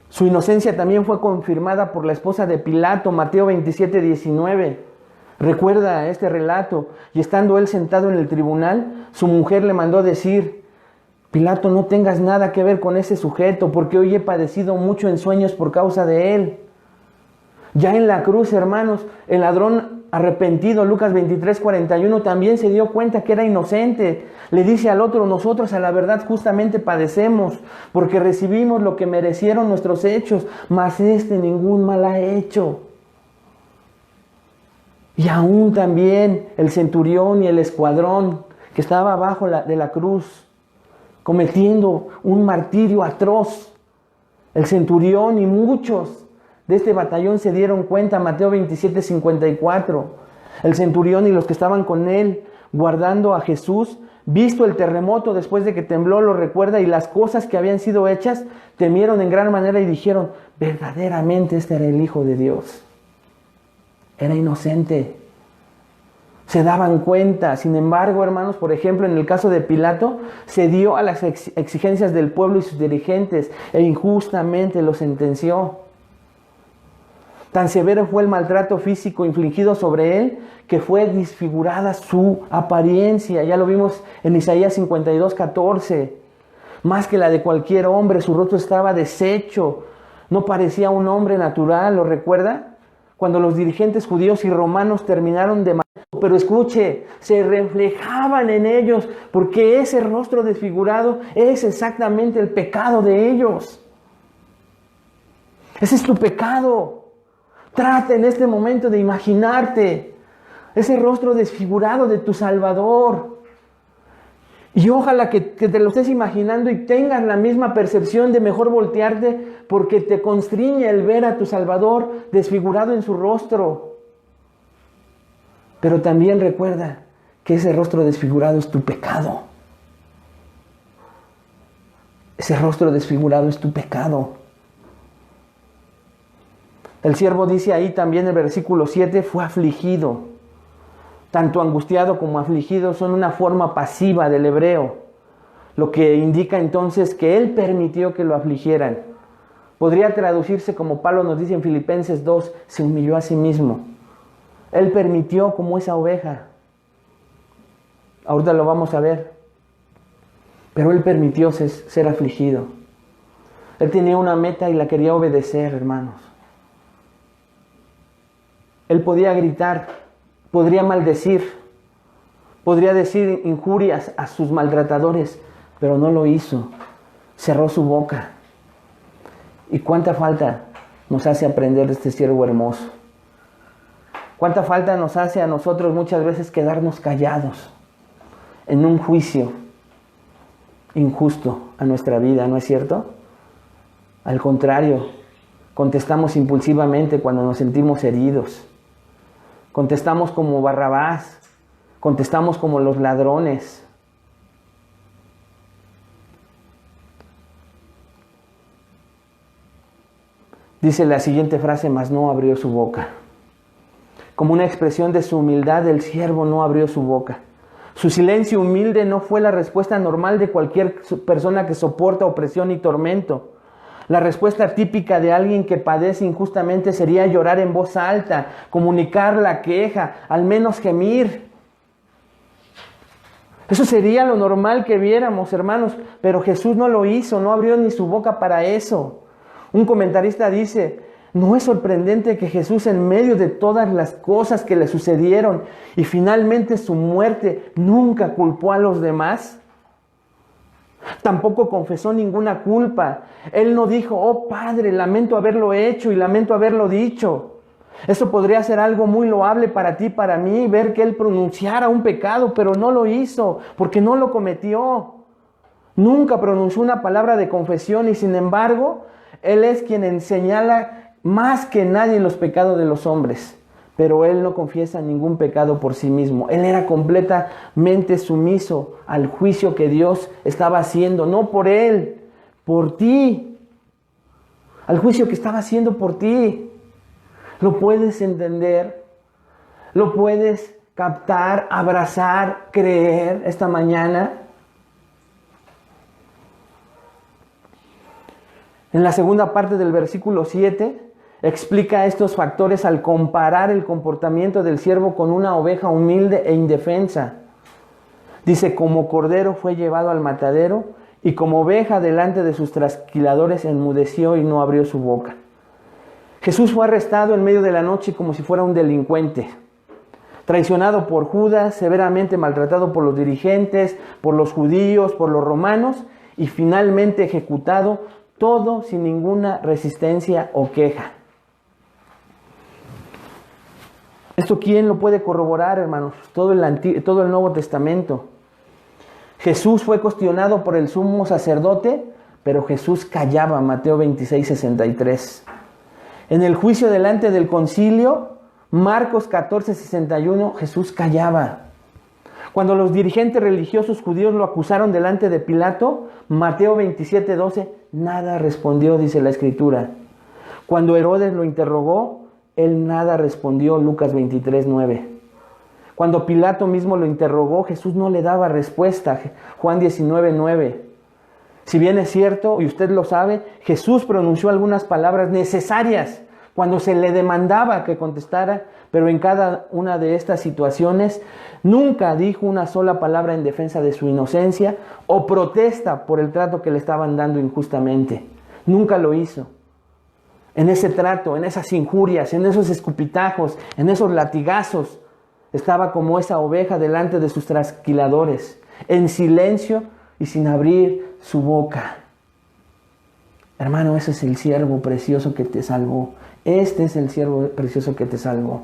Su inocencia también fue confirmada por la esposa de Pilato, Mateo 27:19. Recuerda este relato. Y estando él sentado en el tribunal, su mujer le mandó decir, Pilato, no tengas nada que ver con ese sujeto, porque hoy he padecido mucho en sueños por causa de él. Ya en la cruz, hermanos, el ladrón arrepentido, Lucas 23:41, también se dio cuenta que era inocente. Le dice al otro, nosotros a la verdad justamente padecemos, porque recibimos lo que merecieron nuestros hechos, mas este ningún mal ha hecho. Y aún también el centurión y el escuadrón que estaba abajo de la cruz, cometiendo un martirio atroz. El centurión y muchos de este batallón se dieron cuenta, Mateo 27:54. El centurión y los que estaban con él guardando a Jesús visto el terremoto después de que tembló, lo recuerda, y las cosas que habían sido hechas, temieron en gran manera y dijeron, verdaderamente este era el Hijo de Dios. Era inocente. Se daban cuenta. Sin embargo, hermanos, por ejemplo, en el caso de Pilato, cedió a las exigencias del pueblo y sus dirigentes e injustamente lo sentenció. Tan severo fue el maltrato físico infligido sobre él que fue desfigurada su apariencia. Ya lo vimos en Isaías 52:14. Más que la de cualquier hombre, su rostro estaba deshecho. No parecía un hombre natural, ¿lo recuerda? Cuando los dirigentes judíos y romanos terminaron de matar, pero escuche, se reflejaban en ellos, porque ese rostro desfigurado es exactamente el pecado de ellos. Ese es tu pecado. Trata en este momento de imaginarte ese rostro desfigurado de tu Salvador. Y ojalá que te lo estés imaginando y tengas la misma percepción de mejor voltearte, porque te constriñe el ver a tu Salvador desfigurado en su rostro. Pero también recuerda que ese rostro desfigurado es tu pecado. Ese rostro desfigurado es tu pecado. El siervo dice ahí también en el versículo 7, fue afligido. Tanto angustiado como afligido son una forma pasiva del hebreo, lo que indica entonces que él permitió que lo afligieran. Podría traducirse como Pablo nos dice en Filipenses 2, se humilló a sí mismo. Él permitió como esa oveja. Ahorita lo vamos a ver. Pero él permitió ser afligido. Él tenía una meta y la quería obedecer, hermanos. Él podía gritar, podría maldecir, podría decir injurias a sus maltratadores, pero no lo hizo. Cerró su boca. ¿Y cuánta falta nos hace aprender de este siervo hermoso? ¿Cuánta falta nos hace a nosotros muchas veces quedarnos callados en un juicio injusto a nuestra vida, ¿no es cierto? Al contrario, contestamos impulsivamente cuando nos sentimos heridos. Contestamos como Barrabás, contestamos como los ladrones. Dice la siguiente frase, mas no abrió su boca. Como una expresión de su humildad, el siervo no abrió su boca. Su silencio humilde no fue la respuesta normal de cualquier persona que soporta opresión y tormento. La respuesta típica de alguien que padece injustamente sería llorar en voz alta, comunicar la queja, al menos gemir. Eso sería lo normal que viéramos, hermanos, pero Jesús no lo hizo, no abrió ni su boca para eso. Un comentarista dice, ¿no es sorprendente que Jesús en medio de todas las cosas que le sucedieron y finalmente su muerte nunca culpó a los demás? Tampoco confesó ninguna culpa. Él no dijo, oh Padre, lamento haberlo hecho y lamento haberlo dicho. Eso podría ser algo muy loable para ti, para mí, ver que Él pronunciara un pecado, pero no lo hizo, porque no lo cometió. Nunca pronunció una palabra de confesión y sin embargo, Él es quien señala más que nadie los pecados de los hombres. Pero Él no confiesa ningún pecado por sí mismo. Él era completamente sumiso al juicio que Dios estaba haciendo. No por Él, por ti. Al juicio que estaba haciendo por ti. ¿Lo puedes entender? ¿Lo puedes captar, abrazar, creer esta mañana? En la segunda parte del versículo 7... explica estos factores al comparar el comportamiento del siervo con una oveja humilde e indefensa. Dice, como cordero fue llevado al matadero y como oveja delante de sus trasquiladores enmudeció y no abrió su boca. Jesús fue arrestado en medio de la noche como si fuera un delincuente. Traicionado por Judas, severamente maltratado por los dirigentes, por los judíos, por los romanos y finalmente ejecutado, todo sin ninguna resistencia o queja. ¿Esto quién lo puede corroborar, hermanos? Todo el Nuevo Testamento. Jesús fue cuestionado por el sumo sacerdote, pero Jesús callaba, Mateo 26:63. En el juicio delante del concilio, Marcos 14:61, Jesús callaba. Cuando los dirigentes religiosos judíos lo acusaron delante de Pilato, Mateo 27:12, nada respondió, dice la Escritura. Cuando Herodes lo interrogó, él nada respondió, Lucas 23:9. Cuando Pilato mismo lo interrogó, Jesús no le daba respuesta, Juan 19:9. Si bien es cierto, y usted lo sabe, Jesús pronunció algunas palabras necesarias cuando se le demandaba que contestara, pero en cada una de estas situaciones nunca dijo una sola palabra en defensa de su inocencia o protesta por el trato que le estaban dando injustamente. Nunca lo hizo. En ese trato, en esas injurias, en esos escupitajos, en esos latigazos, estaba como esa oveja delante de sus trasquiladores, en silencio y sin abrir su boca. Hermano, ese es el siervo precioso que te salvó. Este es el siervo precioso que te salvó.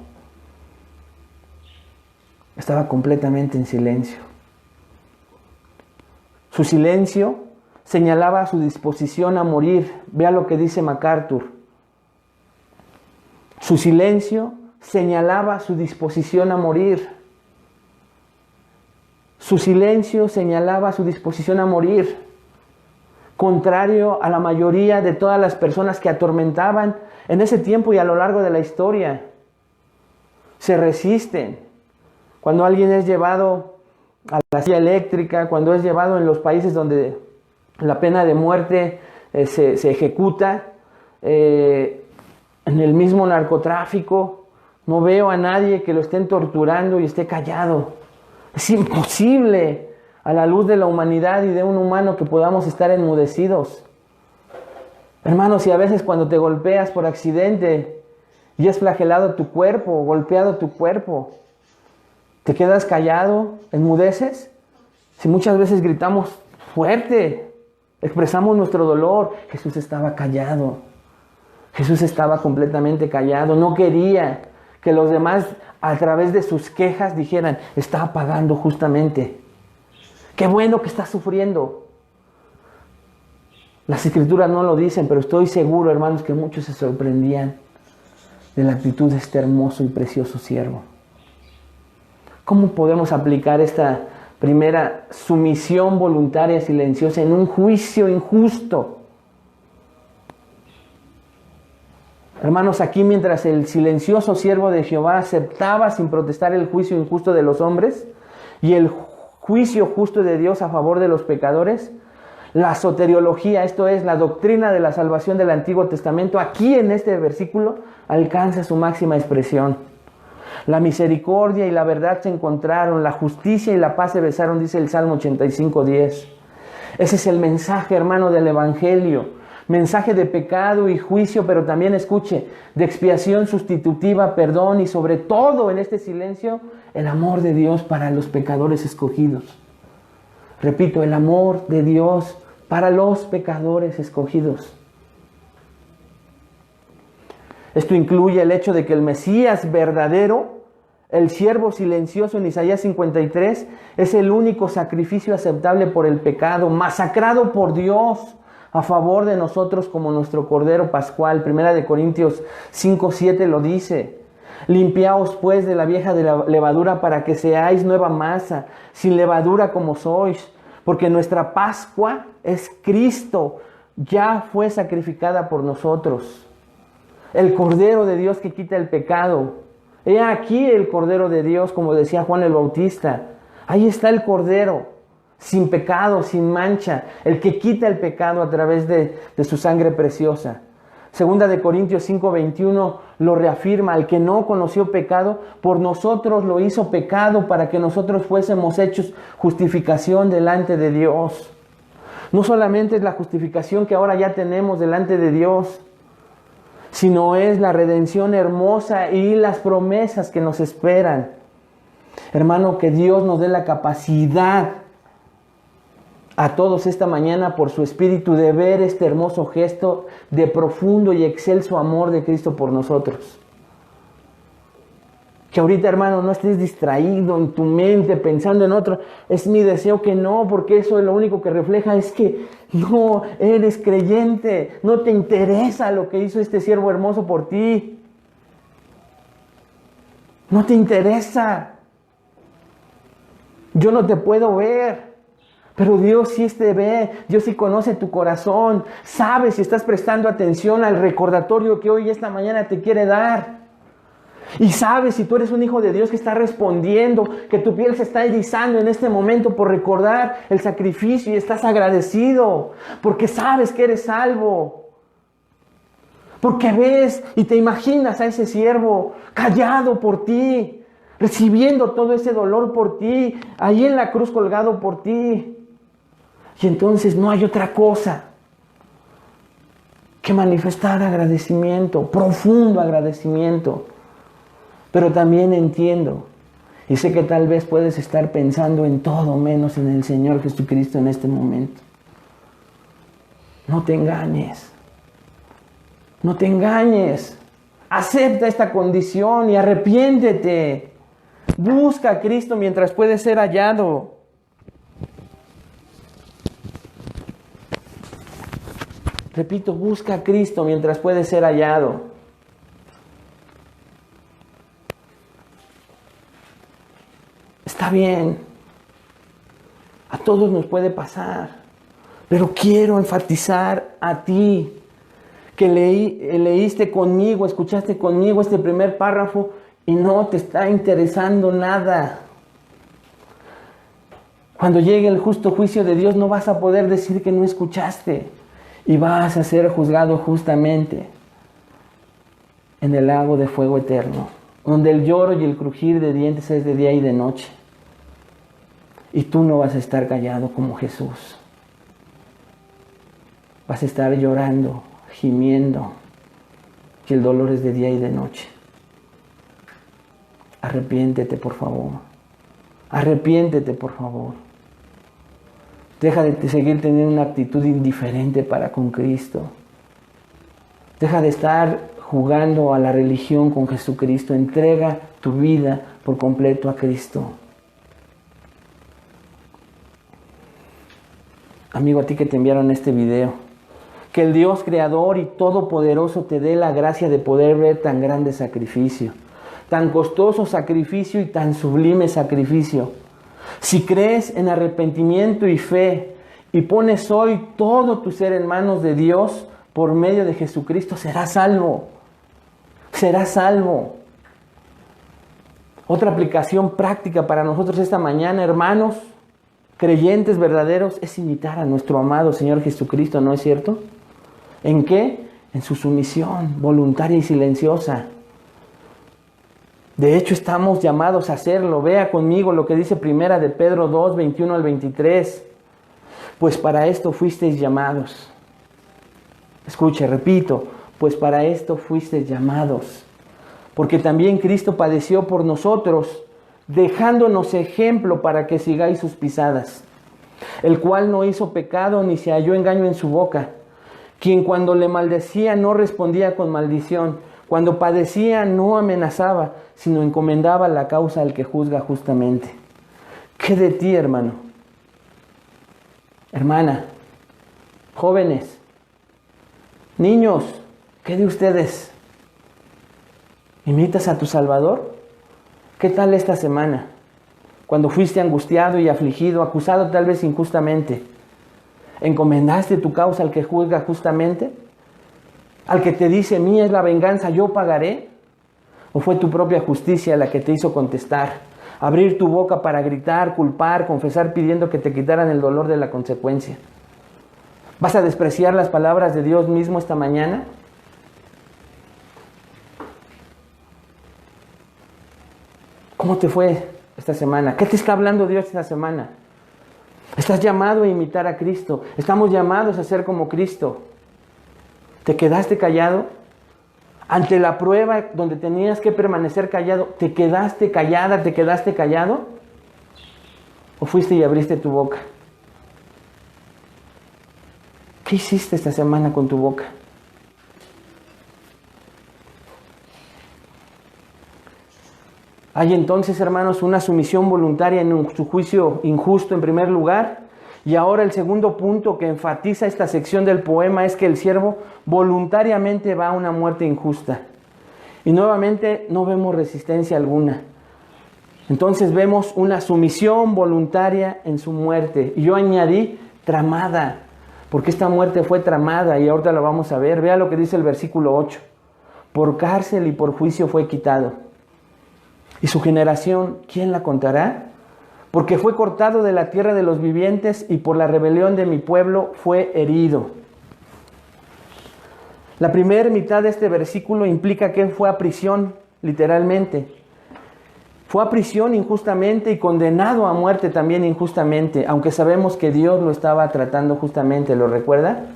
Estaba completamente en silencio. Su silencio señalaba su disposición a morir. Vea lo que dice MacArthur. Su silencio señalaba su disposición a morir. Su silencio señalaba su disposición a morir. Contrario a la mayoría de todas las personas que atormentaban en ese tiempo y a lo largo de la historia. Se resisten. Cuando alguien es llevado a la silla eléctrica, cuando es llevado en los países donde la pena de muerte se ejecuta, en el mismo narcotráfico, no veo a nadie que lo estén torturando y esté callado. Es imposible a la luz de la humanidad y de un humano que podamos estar enmudecidos. Hermanos, si a veces cuando te golpeas por accidente y es flagelado tu cuerpo, golpeado tu cuerpo, ¿te quedas callado? ¿Enmudeces? Si muchas veces gritamos fuerte, expresamos nuestro dolor, Jesús estaba callado. Jesús estaba completamente callado. No quería que los demás, a través de sus quejas, dijeran, está pagando justamente. Qué bueno que está sufriendo. Las Escrituras no lo dicen, pero estoy seguro, hermanos, que muchos se sorprendían de la actitud de este hermoso y precioso siervo. ¿Cómo podemos aplicar esta primera sumisión voluntaria silenciosa en un juicio injusto? Hermanos, aquí mientras el silencioso siervo de Jehová aceptaba sin protestar el juicio injusto de los hombres y el juicio justo de Dios a favor de los pecadores, la soteriología, esto es, la doctrina de la salvación del Antiguo Testamento, aquí en este versículo alcanza su máxima expresión. La misericordia y la verdad se encontraron, la justicia y la paz se besaron, dice el Salmo 85:10. Ese es el mensaje, hermano, del Evangelio. Mensaje de pecado y juicio, pero también, escuche, de expiación sustitutiva, perdón y sobre todo en este silencio, el amor de Dios para los pecadores escogidos. Repito, el amor de Dios para los pecadores escogidos. Esto incluye el hecho de que el Mesías verdadero, el siervo silencioso en Isaías 53, es el único sacrificio aceptable por el pecado, masacrado por Dios a favor de nosotros como nuestro Cordero Pascual. 1 Corintios 5:7 lo dice. Limpiaos pues de la vieja de la levadura para que seáis nueva masa, sin levadura como sois, porque nuestra Pascua es Cristo, ya fue sacrificada por nosotros. El Cordero de Dios que quita el pecado. He aquí el Cordero de Dios, como decía Juan el Bautista. Ahí está el Cordero, sin pecado, sin mancha, el que quita el pecado a través de su sangre preciosa. Segunda de Corintios 5:21 lo reafirma, el que no conoció pecado, por nosotros lo hizo pecado para que nosotros fuésemos hechos justificación delante de Dios. No solamente es la justificación que ahora ya tenemos delante de Dios, sino es la redención hermosa y las promesas que nos esperan. Hermano, que Dios nos dé la capacidad a todos esta mañana por su Espíritu de ver este hermoso gesto de profundo y excelso amor de Cristo por nosotros. Que ahorita, hermano, no estés distraído en tu mente pensando en otro. Es mi deseo que no, porque eso es lo único que refleja es que no eres creyente, no te interesa lo que hizo este siervo hermoso por ti. No te interesa. Yo no te puedo ver, pero Dios sí te ve, Dios sí conoce tu corazón, sabe si estás prestando atención al recordatorio que hoy, esta mañana te quiere dar. Y sabe si tú eres un hijo de Dios que está respondiendo, que tu piel se está erizando en este momento por recordar el sacrificio y estás agradecido, porque sabes que eres salvo. Porque ves y te imaginas a ese siervo callado por ti, recibiendo todo ese dolor por ti, ahí en la cruz colgado por ti. Y entonces no hay otra cosa que manifestar agradecimiento, profundo agradecimiento. Pero también entiendo y sé que tal vez puedes estar pensando en todo menos en el Señor Jesucristo en este momento. No te engañes. No te engañes. Acepta esta condición y arrepiéntete. Busca a Cristo mientras puede ser hallado. Repito, busca a Cristo mientras puede ser hallado. Está bien. A todos nos puede pasar. Pero quiero enfatizar a ti que leíste conmigo, escuchaste conmigo este primer párrafo y no te está interesando nada. Cuando llegue el justo juicio de Dios no vas a poder decir que no escuchaste y vas a ser juzgado justamente en el lago de fuego eterno, donde el lloro y el crujir de dientes es de día y de noche. Y tú no vas a estar callado como Jesús. Vas a estar llorando, gimiendo, que el dolor es de día y de noche. Arrepiéntete, por favor. Arrepiéntete, por favor. Deja de seguir teniendo una actitud indiferente para con Cristo. Deja de estar jugando a la religión con Jesucristo. Entrega tu vida por completo a Cristo. Amigo, a ti que te enviaron este video, que el Dios creador y todopoderoso te dé la gracia de poder ver tan grande sacrificio, tan costoso sacrificio y tan sublime sacrificio. Si crees en arrepentimiento y fe y pones hoy todo tu ser en manos de Dios por medio de Jesucristo, serás salvo. Serás salvo. Otra aplicación práctica para nosotros esta mañana, hermanos, creyentes verdaderos, es imitar a nuestro amado Señor Jesucristo, ¿no es cierto? ¿En qué? En su sumisión voluntaria y silenciosa. De hecho, estamos llamados a hacerlo. Vea conmigo lo que dice Primera de Pedro 2, 21 al 23. Pues para esto fuisteis llamados. Escuche, repito, pues para esto fuisteis llamados. Porque también Cristo padeció por nosotros, dejándonos ejemplo para que sigáis sus pisadas, el cual no hizo pecado ni se halló engaño en su boca, quien cuando le maldecía no respondía con maldición, cuando padecía no amenazaba, sino encomendaba la causa al que juzga justamente. ¿Qué de ti, hermano? Hermana, jóvenes, niños, ¿qué de ustedes? ¿Imitas a tu Salvador? ¿Qué tal esta semana? Cuando fuiste angustiado y afligido, acusado tal vez injustamente, ¿encomendaste tu causa al que juzga justamente? ¿Al que te dice, mía es la venganza, yo pagaré? ¿O fue tu propia justicia la que te hizo contestar? Abrir tu boca para gritar, culpar, confesar pidiendo que te quitaran el dolor de la consecuencia. ¿Vas a despreciar las palabras de Dios mismo esta mañana? ¿Cómo te fue esta semana? ¿Qué te está hablando Dios esta semana? Estás llamado a imitar a Cristo. Estamos llamados a ser como Cristo. ¿Te quedaste callado? Ante la prueba donde tenías que permanecer callado, ¿te quedaste callada, te quedaste callado? ¿O fuiste y abriste tu boca? ¿Qué hiciste esta semana con tu boca? Hay entonces, hermanos, una sumisión voluntaria en su juicio injusto en primer lugar. Y ahora el segundo punto que enfatiza esta sección del poema es que el siervo voluntariamente va a una muerte injusta. Y nuevamente no vemos resistencia alguna. Entonces vemos una sumisión voluntaria en su muerte. Y yo añadí tramada, porque esta muerte fue tramada y ahorita lo vamos a ver. Vea lo que dice el versículo 8. Por cárcel y por juicio fue quitado. Y su generación, ¿quién la contará? Porque fue cortado de la tierra de los vivientes y por la rebelión de mi pueblo fue herido. La primera mitad de este versículo implica que él fue a prisión, literalmente. Fue a prisión injustamente y condenado a muerte también injustamente, aunque sabemos que Dios lo estaba tratando justamente, ¿lo recuerda?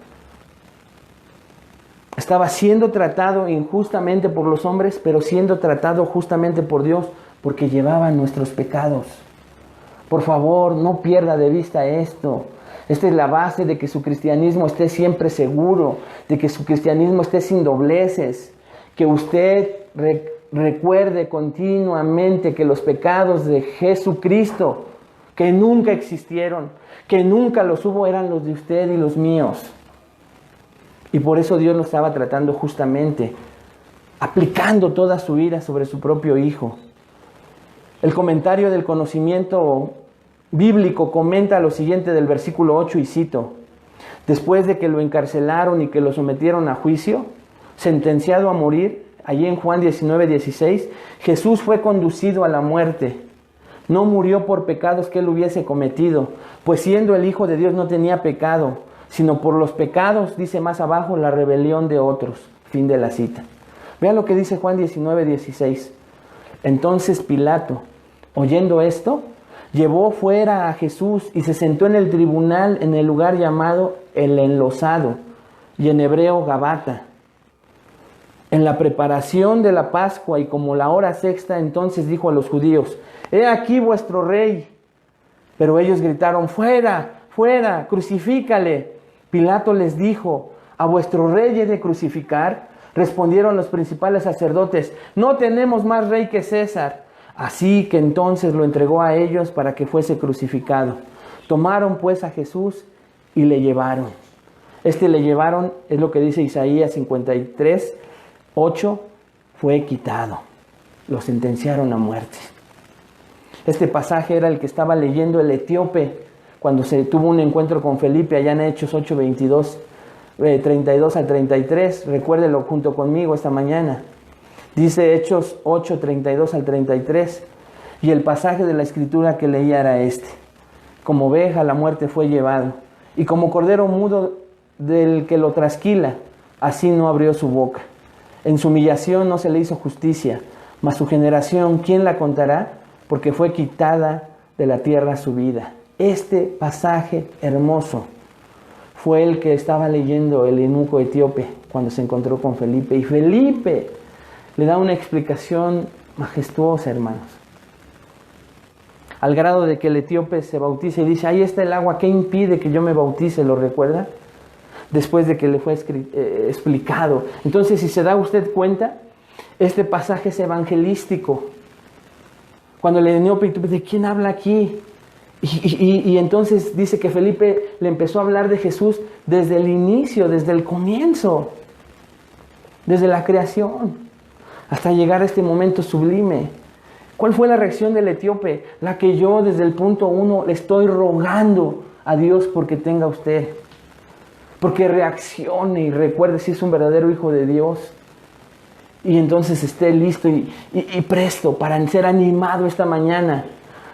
Estaba siendo tratado injustamente por los hombres, pero siendo tratado justamente por Dios, porque llevaba nuestros pecados. Por favor, no pierda de vista esto. Esta es la base de que su cristianismo esté siempre seguro, de que su cristianismo esté sin dobleces, que usted recuerde continuamente que los pecados de Jesucristo, que nunca existieron, que nunca los hubo, eran los de usted y los míos. Y por eso Dios lo estaba tratando justamente, aplicando toda su ira sobre su propio Hijo. El comentario del conocimiento bíblico comenta lo siguiente del versículo 8 y cito: después de que lo encarcelaron y que lo sometieron a juicio, sentenciado a morir, allí en Juan 19:16, Jesús fue conducido a la muerte. No murió por pecados que él hubiese cometido, pues siendo el Hijo de Dios no tenía pecado, sino por los pecados, dice más abajo, la rebelión de otros. Fin de la cita. Vean lo que dice Juan 19:16. Entonces Pilato, oyendo esto, llevó fuera a Jesús y se sentó en el tribunal en el lugar llamado el Enlosado, y en hebreo Gabata. En la preparación de la Pascua y como la hora sexta, entonces dijo a los judíos: he aquí vuestro rey. Pero ellos gritaron: fuera, fuera, crucifícale. Pilato les dijo: ¿a vuestro rey he de crucificar? Respondieron los principales sacerdotes: no tenemos más rey que César. Así que entonces lo entregó a ellos para que fuese crucificado. Tomaron pues a Jesús y le llevaron. Le llevaron, es lo que dice Isaías 53, 8, fue quitado. Lo sentenciaron a muerte. Este pasaje era el que estaba leyendo el etíope cuando se tuvo un encuentro con Felipe allá en Hechos 8, 32 al 33. Recuérdelo junto conmigo esta mañana. Dice Hechos 8, 32 al 33. Y el pasaje de la escritura que leía era este: como oveja la muerte fue llevado, y como cordero mudo del que lo trasquila, así no abrió su boca. En su humillación no se le hizo justicia, mas su generación, ¿quién la contará? Porque fue quitada de la tierra su vida. Este pasaje hermoso fue el que estaba leyendo el eunuco etíope cuando se encontró con Felipe. Y Felipe le da una explicación majestuosa, hermanos. Al grado de que el etíope se bautiza y dice: ahí está el agua, ¿qué impide que yo me bautice? ¿Lo recuerda? Después de que le fue explicado. Entonces, si se da usted cuenta, este pasaje es evangelístico. Cuando el etíope dice: ¿de quién habla aquí? Y entonces dice que Felipe le empezó a hablar de Jesús desde el inicio, desde el comienzo, desde la creación, hasta llegar a este momento sublime. ¿Cuál fue la reacción del etíope? La que yo desde el punto 1 le estoy rogando a Dios porque tenga usted. Porque reaccione y recuerde si es un verdadero hijo de Dios. Y entonces esté listo y presto para ser animado esta mañana,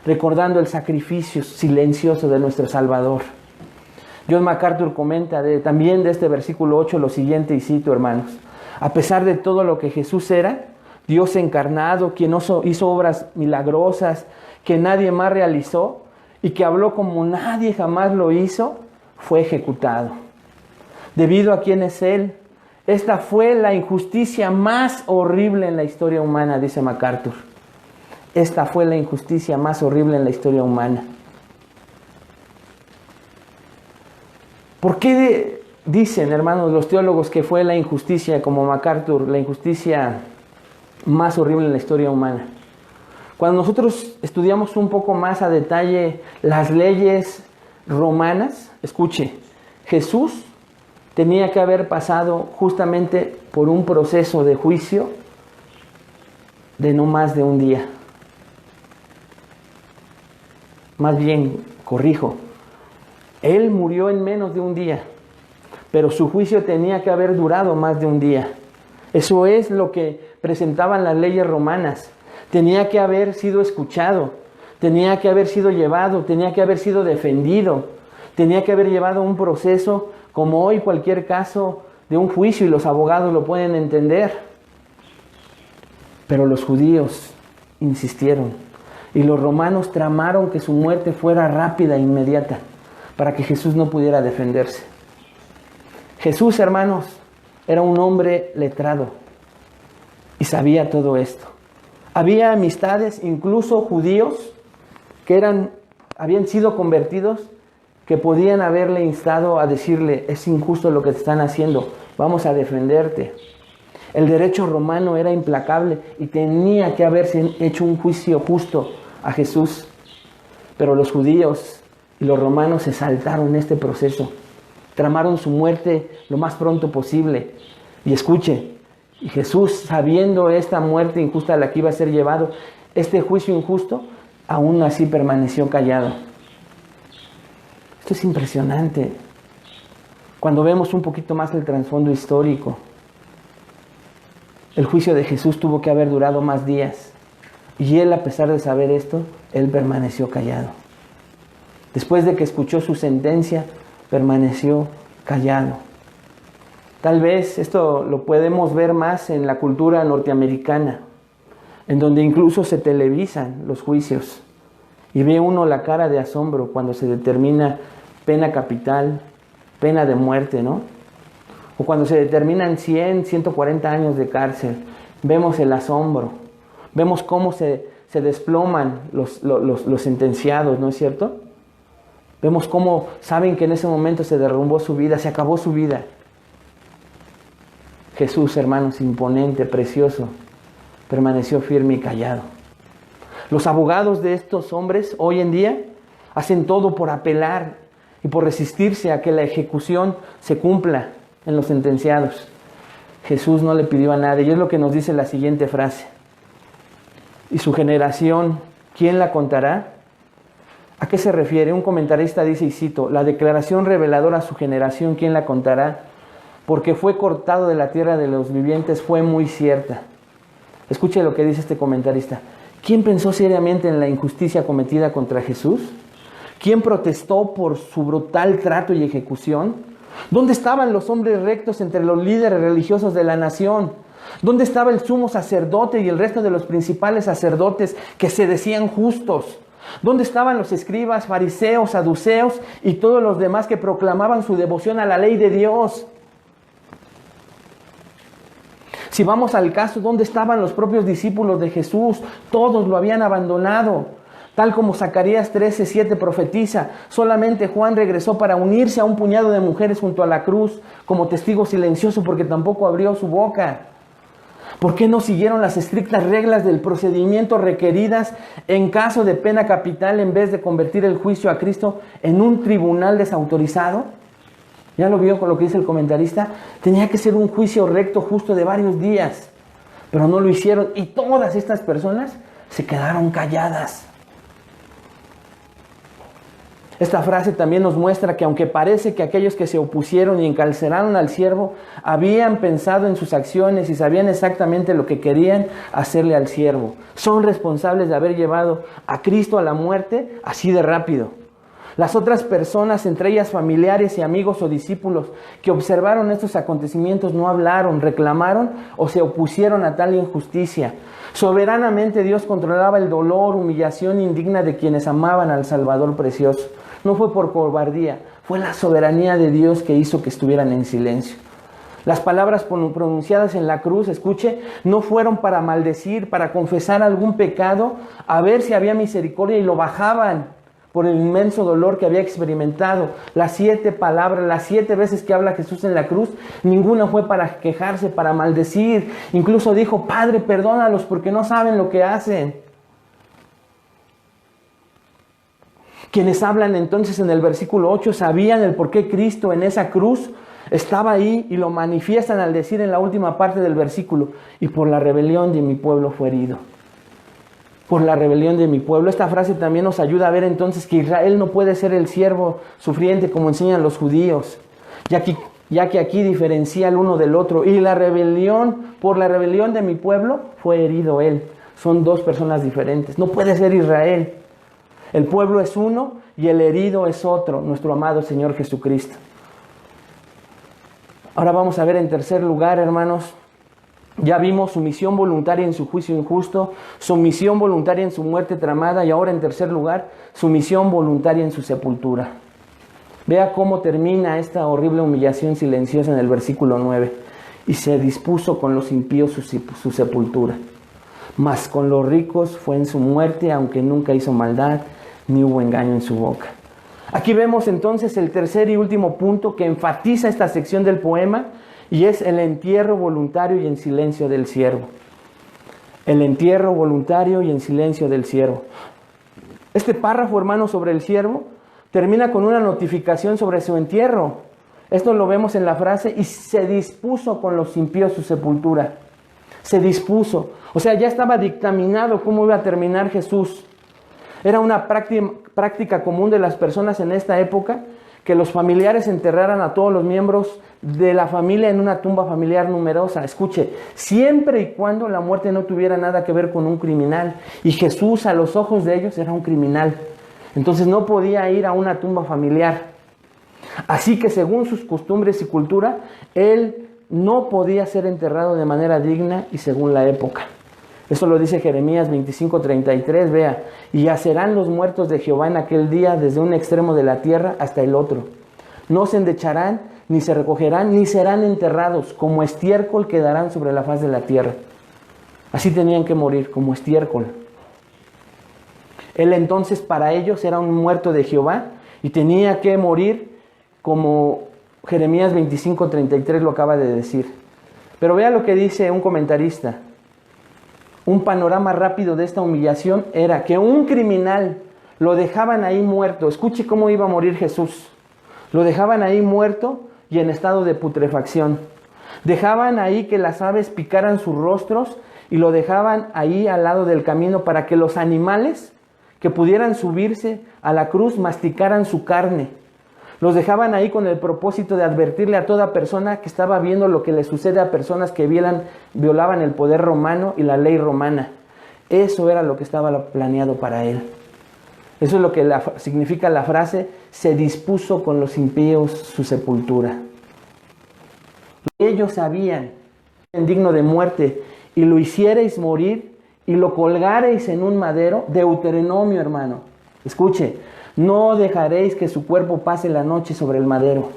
recordando el sacrificio silencioso de nuestro Salvador. John MacArthur comenta también de este versículo 8 lo siguiente, y cito, hermanos: a pesar de todo lo que Jesús era, Dios encarnado, quien hizo obras milagrosas que nadie más realizó y que habló como nadie jamás lo hizo, fue ejecutado. Debido a quién es Él, esta fue la injusticia más horrible en la historia humana, dice MacArthur. Esta fue la injusticia más horrible en la historia humana. ¿Por qué dicen, hermanos, los teólogos que fue la injusticia, como MacArthur, la injusticia más horrible en la historia humana? Cuando nosotros estudiamos un poco más a detalle las leyes romanas, escuche, Jesús tenía que haber pasado justamente por un proceso de juicio de no más de un día. más bien, corrijo, Él murió en menos de un día, pero su juicio tenía que haber durado más de un día. Eso es lo que presentaban las leyes romanas. Tenía que haber sido escuchado, tenía que haber sido llevado, tenía que haber sido defendido, tenía que haber llevado un proceso como hoy cualquier caso de un juicio, y los abogados lo pueden entender. Pero los judíos insistieron y los romanos tramaron que su muerte fuera rápida e inmediata para que Jesús no pudiera defenderse. Jesús, hermanos, era un hombre letrado y sabía todo esto. Había amistades, incluso judíos, que habían sido convertidos, que podían haberle instado a decirle: es injusto lo que te están haciendo, vamos a defenderte. El derecho romano era implacable y tenía que haberse hecho un juicio justo a Jesús. Pero los judíos y los romanos se saltaron este proceso. Tramaron su muerte lo más pronto posible. Y escuche, y Jesús, sabiendo esta muerte injusta a la que iba a ser llevado, este juicio injusto, aún así permaneció callado. Esto es impresionante. Cuando vemos un poquito más el trasfondo histórico, el juicio de Jesús tuvo que haber durado más días. Y Él, a pesar de saber esto, Él permaneció callado. Después de que escuchó su sentencia, permaneció callado. Tal vez esto lo podemos ver más en la cultura norteamericana, en donde incluso se televisan los juicios. Y ve uno la cara de asombro cuando se determina pena capital, pena de muerte, ¿no? O cuando se determinan 100, 140 años de cárcel. Vemos el asombro. Vemos cómo se desploman los sentenciados, ¿no es cierto? Vemos cómo saben que en ese momento se derrumbó su vida, se acabó su vida. Jesús, hermanos, imponente, precioso, permaneció firme y callado. Los abogados de estos hombres hoy en día hacen todo por apelar y por resistirse a que la ejecución se cumpla en los sentenciados. Jesús no le pidió a nadie, y es lo que nos dice la siguiente frase: ¿y su generación quién la contará? ¿A qué se refiere? Un comentarista dice, y cito: la declaración reveladora a su generación, ¿quién la contará? Porque fue cortado de la tierra de los vivientes, fue muy cierta. Escuche lo que dice este comentarista. ¿Quién pensó seriamente en la injusticia cometida contra Jesús? ¿Quién protestó por su brutal trato y ejecución? ¿Dónde estaban los hombres rectos entre los líderes religiosos de la nación? ¿Dónde estaba el sumo sacerdote y el resto de los principales sacerdotes que se decían justos? ¿Dónde estaban los escribas, fariseos, saduceos y todos los demás que proclamaban su devoción a la ley de Dios? Si vamos al caso, ¿dónde estaban los propios discípulos de Jesús? Todos lo habían abandonado. Tal como Zacarías 13:7 profetiza, solamente Juan regresó para unirse a un puñado de mujeres junto a la cruz como testigo silencioso, porque tampoco abrió su boca. ¿Por qué no siguieron las estrictas reglas del procedimiento requeridas en caso de pena capital en vez de convertir el juicio a Cristo en un tribunal desautorizado? ¿Ya lo vio con lo que dice el comentarista? Tenía que ser un juicio recto, justo, de varios días, pero no lo hicieron, y todas estas personas se quedaron calladas. Esta frase también nos muestra que aunque parece que aquellos que se opusieron y encarcelaron al siervo habían pensado en sus acciones y sabían exactamente lo que querían hacerle al siervo, son responsables de haber llevado a Cristo a la muerte así de rápido. Las otras personas, entre ellas familiares y amigos o discípulos, que observaron estos acontecimientos no hablaron, reclamaron o se opusieron a tal injusticia. Soberanamente Dios controlaba el dolor, humillación indigna de quienes amaban al Salvador precioso. No fue por cobardía, fue la soberanía de Dios que hizo que estuvieran en silencio. Las palabras pronunciadas en la cruz, escuche, no fueron para maldecir, para confesar algún pecado, a ver si había misericordia, y lo bajaban por el inmenso dolor que había experimentado. Las 7 palabras, las 7 veces que habla Jesús en la cruz, ninguna fue para quejarse, para maldecir. Incluso dijo: Padre, perdónalos porque no saben lo que hacen. Quienes hablan entonces en el versículo 8 sabían el por qué Cristo en esa cruz estaba ahí, y lo manifiestan al decir en la última parte del versículo: y por la rebelión de mi pueblo fue herido. por la rebelión de mi pueblo. Esta frase también nos ayuda a ver entonces que Israel no puede ser el siervo sufriente como enseñan los judíos, ya que aquí diferencia el uno del otro. Y por la rebelión de mi pueblo fue herido él. Son dos personas diferentes. No puede ser Israel. El pueblo es uno y el herido es otro, nuestro amado Señor Jesucristo. Ahora vamos a ver en tercer lugar, hermanos. Ya vimos sumisión voluntaria en su juicio injusto, sumisión voluntaria en su muerte tramada y ahora en tercer lugar, sumisión voluntaria en su sepultura. Vea cómo termina esta horrible humillación silenciosa en el versículo 9. Y se dispuso con los impíos su sepultura. Mas con los ricos fue en su muerte, aunque nunca hizo maldad, ni hubo engaño en su boca. Aquí vemos entonces el tercer y último punto que enfatiza esta sección del poema, y es el entierro voluntario y en silencio del siervo. El entierro voluntario y en silencio del siervo. Este párrafo, hermano, sobre el siervo, termina con una notificación sobre su entierro. Esto lo vemos en la frase, y se dispuso con los impíos su sepultura. Se dispuso. O sea, ya estaba dictaminado cómo iba a terminar Jesús. Era una práctica común de las personas en esta época que los familiares enterraran a todos los miembros de la familia en una tumba familiar numerosa. Escuche, siempre y cuando la muerte no tuviera nada que ver con un criminal. Y Jesús, a los ojos de ellos, era un criminal. Entonces no podía ir a una tumba familiar. Así que según sus costumbres y cultura, él no podía ser enterrado de manera digna y según la época. Eso lo dice Jeremías 25:33, vea. Y yacerán los muertos de Jehová en aquel día desde un extremo de la tierra hasta el otro. No se endecharán, ni se recogerán, ni serán enterrados. Como estiércol quedarán sobre la faz de la tierra. Así tenían que morir, como estiércol. Él entonces para ellos era un muerto de Jehová y tenía que morir como Jeremías 25:33 lo acaba de decir. Pero vea lo que dice un comentarista. Un panorama rápido de esta humillación era que un criminal lo dejaban ahí muerto. Escuche cómo iba a morir Jesús. Lo dejaban ahí muerto y en estado de putrefacción. Dejaban ahí que las aves picaran sus rostros y lo dejaban ahí al lado del camino para que los animales que pudieran subirse a la cruz masticaran su carne. Los dejaban ahí con el propósito de advertirle a toda persona que estaba viendo lo que le sucede a personas que violaban el poder romano y la ley romana. Eso era lo que estaba planeado para él. Eso es lo que significa la frase, se dispuso con los impíos su sepultura. Ellos sabían que era digno de muerte y lo hicierais morir y lo colgareis en un madero. Deuteronomio, hermano. Escuche. No dejaréis que su cuerpo pase la noche sobre el madero.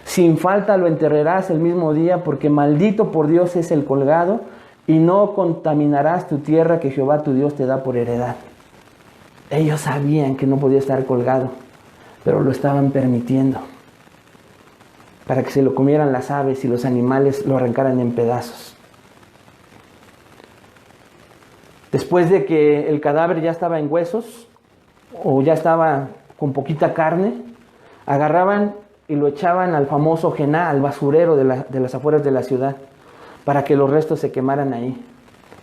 Sin falta lo enterrarás el mismo día, porque maldito por Dios es el colgado, y no contaminarás tu tierra que Jehová tu Dios te da por heredad. Ellos sabían que no podía estar colgado, pero lo estaban permitiendo para que se lo comieran las aves y los animales lo arrancaran en pedazos. Después de que el cadáver ya estaba en huesos, o ya estaba con poquita carne, agarraban y lo echaban al famoso Gená, al basurero de las afueras de la ciudad, para que los restos se quemaran ahí.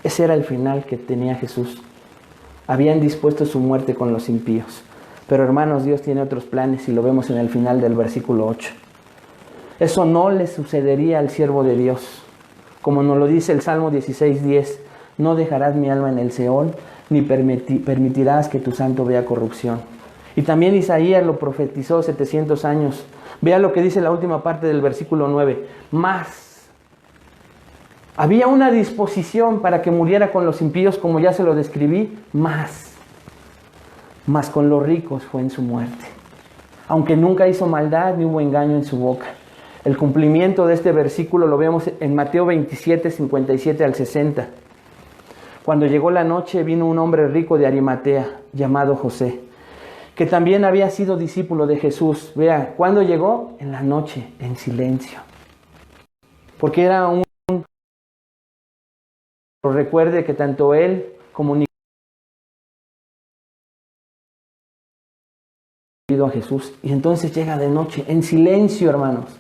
Ese era el final que tenía Jesús. Habían dispuesto su muerte con los impíos. Pero hermanos, Dios tiene otros planes y lo vemos en el final del versículo 8. Eso no le sucedería al siervo de Dios. Como nos lo dice el Salmo 16:10, no dejarás mi alma en el Seol, ni permitirás que tu santo vea corrupción. Y también Isaías lo profetizó 700 años. Vea lo que dice la última parte del versículo 9. Más. Había una disposición para que muriera con los impíos, como ya se lo describí. Más con los ricos fue en su muerte. Aunque nunca hizo maldad, ni hubo engaño en su boca. El cumplimiento de este versículo lo vemos en Mateo 27, 57 al 60. Cuando llegó la noche, vino un hombre rico de Arimatea, llamado José, que también había sido discípulo de Jesús. Vea, ¿cuándo llegó? En la noche, en silencio. Porque era un... Recuerde que tanto él como Nicodemo a Jesús. Y entonces llega de noche, en silencio, hermanos.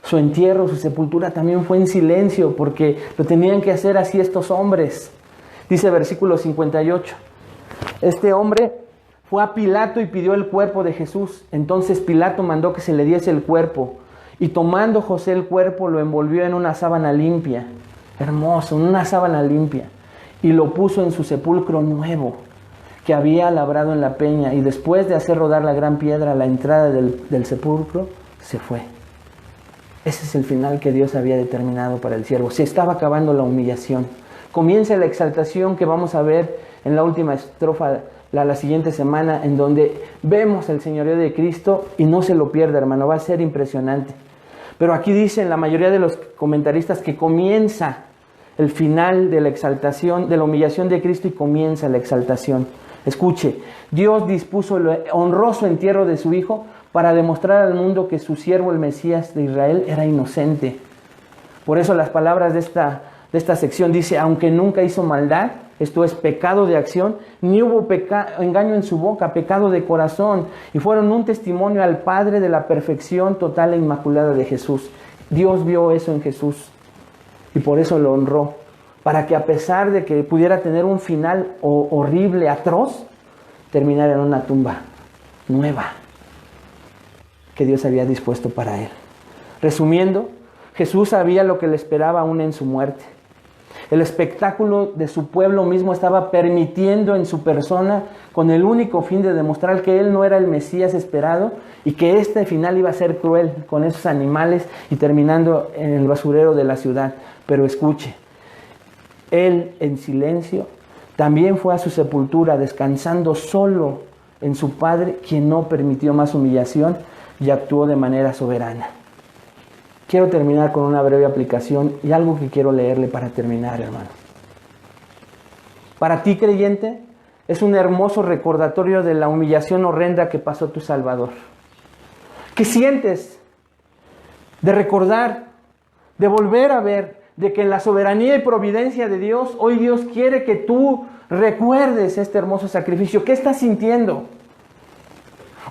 Su entierro, su sepultura también fue en silencio, porque lo tenían que hacer así estos hombres. Dice versículo 58. Este hombre fue a Pilato y pidió el cuerpo de Jesús. Entonces Pilato mandó que se le diese el cuerpo. Y tomando José el cuerpo, lo envolvió en una sábana limpia. Hermoso, en una sábana limpia. Y lo puso en su sepulcro nuevo, que había labrado en la peña. Y después de hacer rodar la gran piedra a la entrada del sepulcro, se fue. Ese es el final que Dios había determinado para el siervo. Se estaba acabando la humillación. Comienza la exaltación que vamos a ver en la última estrofa la siguiente semana, en donde vemos el señorío de Cristo, y no se lo pierda, hermano, va a ser impresionante. Pero aquí dicen la mayoría de los comentaristas que comienza el final de la exaltación, de la humillación de Cristo, y comienza la exaltación. Escuche, Dios dispuso el honroso entierro de su Hijo para demostrar al mundo que su siervo, el Mesías de Israel, era inocente. Por eso las palabras de esta sección dice: aunque nunca hizo maldad, esto es pecado de acción, ni hubo engaño en su boca, pecado de corazón, y fueron un testimonio al Padre de la perfección total e inmaculada de Jesús. Dios vio eso en Jesús y por eso lo honró, para que a pesar de que pudiera tener un final horrible, atroz, terminara en una tumba nueva que Dios había dispuesto para él. Resumiendo, Jesús sabía lo que le esperaba aún en su muerte. El espectáculo de su pueblo mismo estaba permitiendo en su persona, con el único fin de demostrar que él no era el Mesías esperado y que este final iba a ser cruel con esos animales y terminando en el basurero de la ciudad. Pero escuche, él en silencio también fue a su sepultura, descansando solo en su Padre, quien no permitió más humillación y actuó de manera soberana. Quiero terminar con una breve aplicación y algo que quiero leerle para terminar, hermano. Para ti, creyente, es un hermoso recordatorio de la humillación horrenda que pasó tu Salvador. ¿Qué sientes de recordar, de volver a ver, de que en la soberanía y providencia de Dios, hoy Dios quiere que tú recuerdes este hermoso sacrificio? ¿Qué estás sintiendo?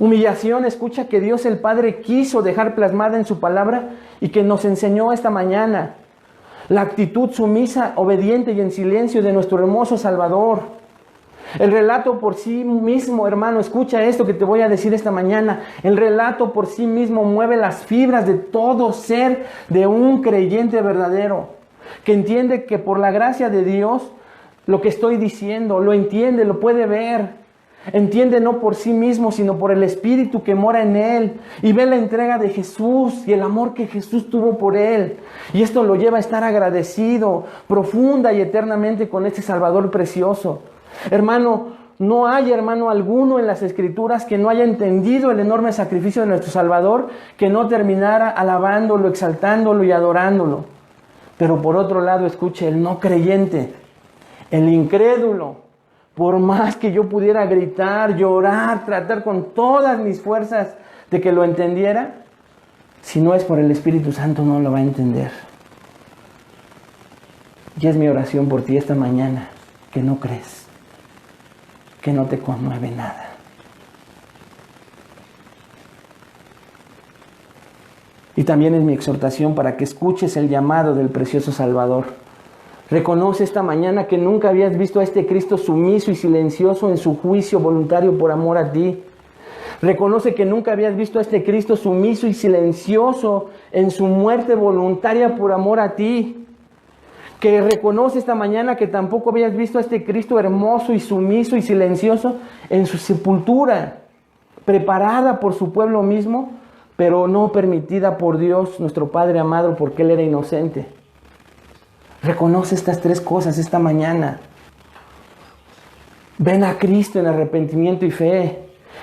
Humillación, escucha, que Dios el Padre quiso dejar plasmada en su palabra y que nos enseñó esta mañana. La actitud sumisa, obediente y en silencio de nuestro hermoso Salvador. El relato por sí mismo, hermano, escucha esto que te voy a decir esta mañana. El relato por sí mismo mueve las fibras de todo ser de un creyente verdadero, que entiende que por la gracia de Dios, lo que estoy diciendo, lo entiende, lo puede ver. Entiende no por sí mismo, sino por el Espíritu que mora en él. Y ve la entrega de Jesús y el amor que Jesús tuvo por él. Y esto lo lleva a estar agradecido profunda y eternamente con este Salvador precioso. Hermano, no hay hermano alguno en las Escrituras que no haya entendido el enorme sacrificio de nuestro Salvador, que no terminara alabándolo, exaltándolo y adorándolo. Pero por otro lado, escuche, el no creyente, el incrédulo, por más que yo pudiera gritar, llorar, tratar con todas mis fuerzas de que lo entendiera, si no es por el Espíritu Santo no lo va a entender. Y es mi oración por ti esta mañana, que no crees, que no te conmueve nada. Y también es mi exhortación para que escuches el llamado del precioso Salvador. Reconoce esta mañana que nunca habías visto a este Cristo sumiso y silencioso en su juicio voluntario por amor a ti. Reconoce que nunca habías visto a este Cristo sumiso y silencioso en su muerte voluntaria por amor a ti. Que reconoce esta mañana que tampoco habías visto a este Cristo hermoso y sumiso y silencioso en su sepultura, preparada por su pueblo mismo, pero no permitida por Dios, nuestro Padre amado, porque Él era inocente. Reconoce estas tres cosas esta mañana. Ven a Cristo en arrepentimiento y fe.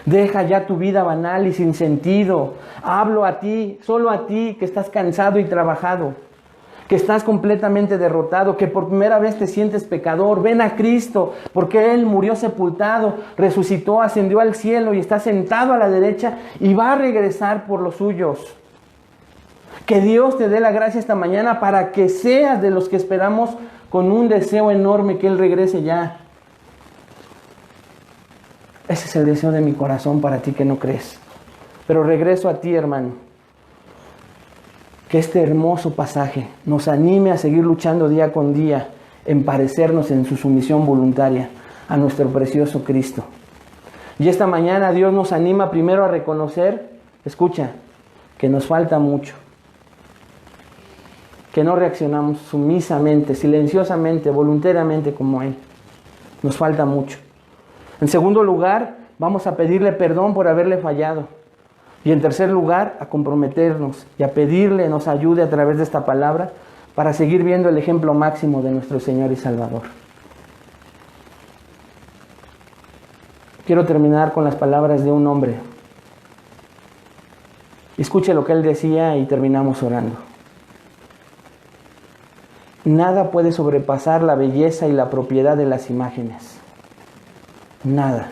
Deja ya tu vida banal y sin sentido. Hablo a ti, solo a ti, que estás cansado y trabajado, que estás completamente derrotado, que por primera vez te sientes pecador. Ven a Cristo, porque Él murió sepultado, resucitó, ascendió al cielo y está sentado a la derecha y va a regresar por los suyos. Que Dios te dé la gracia esta mañana para que seas de los que esperamos con un deseo enorme que Él regrese ya. Ese es el deseo de mi corazón para ti que no crees. Pero regreso a ti, hermano. Que este hermoso pasaje nos anime a seguir luchando día con día en parecernos en su sumisión voluntaria a nuestro precioso Cristo. Y esta mañana Dios nos anima primero a reconocer, escucha, que nos falta mucho, que no reaccionamos sumisamente, silenciosamente, voluntariamente como Él. Nos falta mucho. En segundo lugar, vamos a pedirle perdón por haberle fallado. Y en tercer lugar, a comprometernos y a pedirle nos ayude a través de esta palabra para seguir viendo el ejemplo máximo de nuestro Señor y Salvador. Quiero terminar con las palabras de un hombre. Escuche lo que él decía y terminamos orando. Nada puede sobrepasar la belleza y la propiedad de las imágenes. Nada.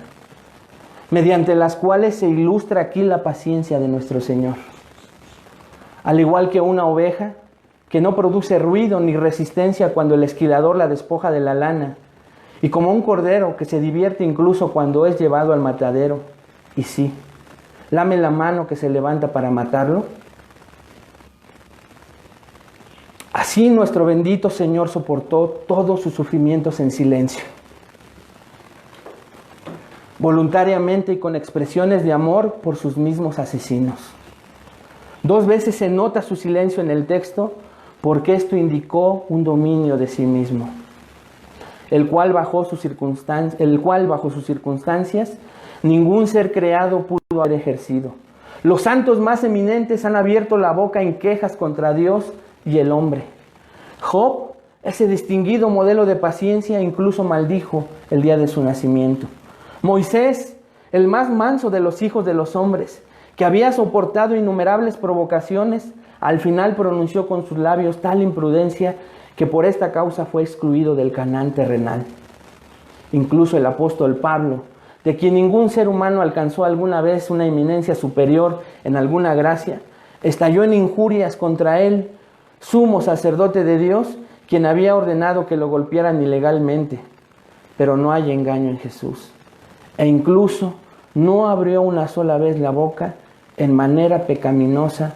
Mediante las cuales se ilustra aquí la paciencia de nuestro Señor. Al igual que una oveja que no produce ruido ni resistencia cuando el esquilador la despoja de la lana, y como un cordero que se divierte incluso cuando es llevado al matadero, y sí, lame la mano que se levanta para matarlo. Así nuestro bendito Señor soportó todos sus sufrimientos en silencio, voluntariamente y con expresiones de amor por sus mismos asesinos. 2 veces se nota su silencio en el texto, porque esto indicó un dominio de sí mismo, el cual bajo sus circunstancias ningún ser creado pudo haber ejercido. Los santos más eminentes han abierto la boca en quejas contra Dios y el hombre. Job, ese distinguido modelo de paciencia, incluso maldijo el día de su nacimiento. Moisés, el más manso de los hijos de los hombres, que había soportado innumerables provocaciones, al final pronunció con sus labios tal imprudencia que por esta causa fue excluido del Canaán terrenal. Incluso el apóstol Pablo, de quien ningún ser humano alcanzó alguna vez una eminencia superior en alguna gracia, estalló en injurias contra él, sumo sacerdote de Dios, quien había ordenado que lo golpearan ilegalmente. Pero no hay engaño en Jesús. E incluso no abrió una sola vez la boca en manera pecaminosa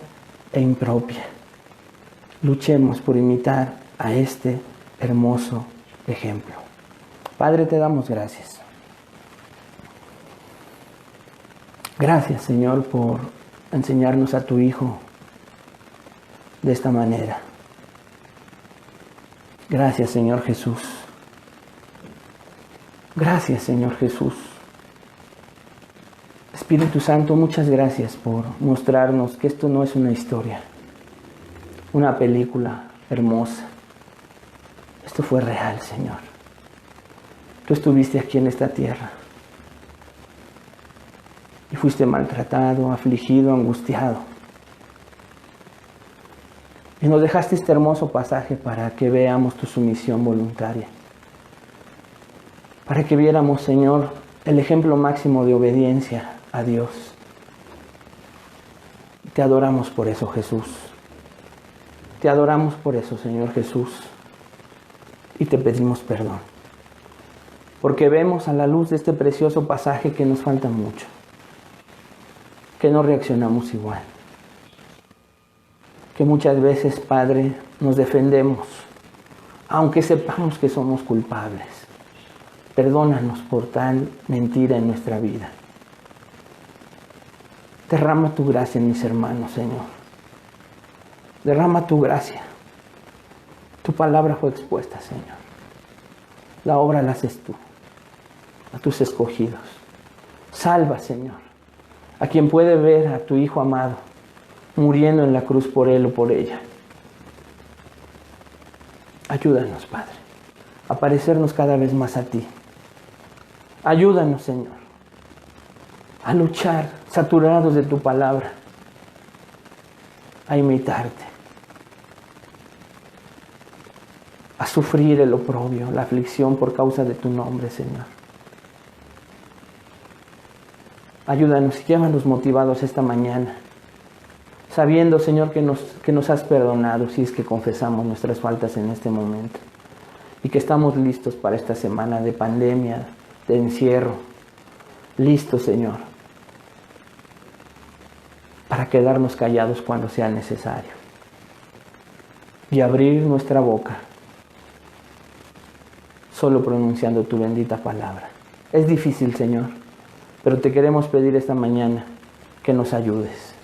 e impropia. Luchemos por imitar a este hermoso ejemplo. Padre, te damos gracias. Gracias, Señor, por enseñarnos a tu Hijo de esta manera. Gracias, Señor Jesús. Gracias, Señor Jesús. Espíritu Santo, muchas gracias por mostrarnos que esto no es una historia, una película hermosa. Esto fue real, Señor. Tú estuviste aquí en esta tierra y fuiste maltratado, afligido, angustiado. Y nos dejaste este hermoso pasaje para que veamos tu sumisión voluntaria. Para que viéramos, Señor, el ejemplo máximo de obediencia a Dios. Te adoramos por eso, Jesús. Te adoramos por eso, Señor Jesús. Y te pedimos perdón. Porque vemos a la luz de este precioso pasaje que nos falta mucho. Que no reaccionamos igual. Que muchas veces, Padre, nos defendemos, aunque sepamos que somos culpables. Perdónanos por tal mentira en nuestra vida. Derrama tu gracia en mis hermanos, Señor. Derrama tu gracia. Tu palabra fue expuesta, Señor. La obra la haces tú, a tus escogidos. Salva, Señor, a quien puede ver a tu Hijo amado muriendo en la cruz por él o por ella. Ayúdanos, Padre, a parecernos cada vez más a ti. Ayúdanos, Señor, a luchar saturados de tu palabra, a imitarte, a sufrir el oprobio, la aflicción por causa de tu nombre, Señor. Ayúdanos y llévanos motivados esta mañana, sabiendo, Señor, que nos has perdonado si es que confesamos nuestras faltas en este momento y que estamos listos para esta semana de pandemia, de encierro. Listos, Señor, para quedarnos callados cuando sea necesario y abrir nuestra boca solo pronunciando tu bendita palabra. Es difícil, Señor, pero te queremos pedir esta mañana que nos ayudes,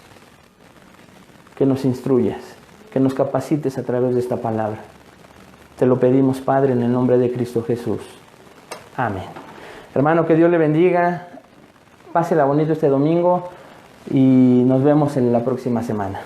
que nos instruyas, que nos capacites a través de esta palabra. Te lo pedimos, Padre, en el nombre de Cristo Jesús. Amén. Hermano, que Dios le bendiga. Pásela bonito este domingo y nos vemos en la próxima semana.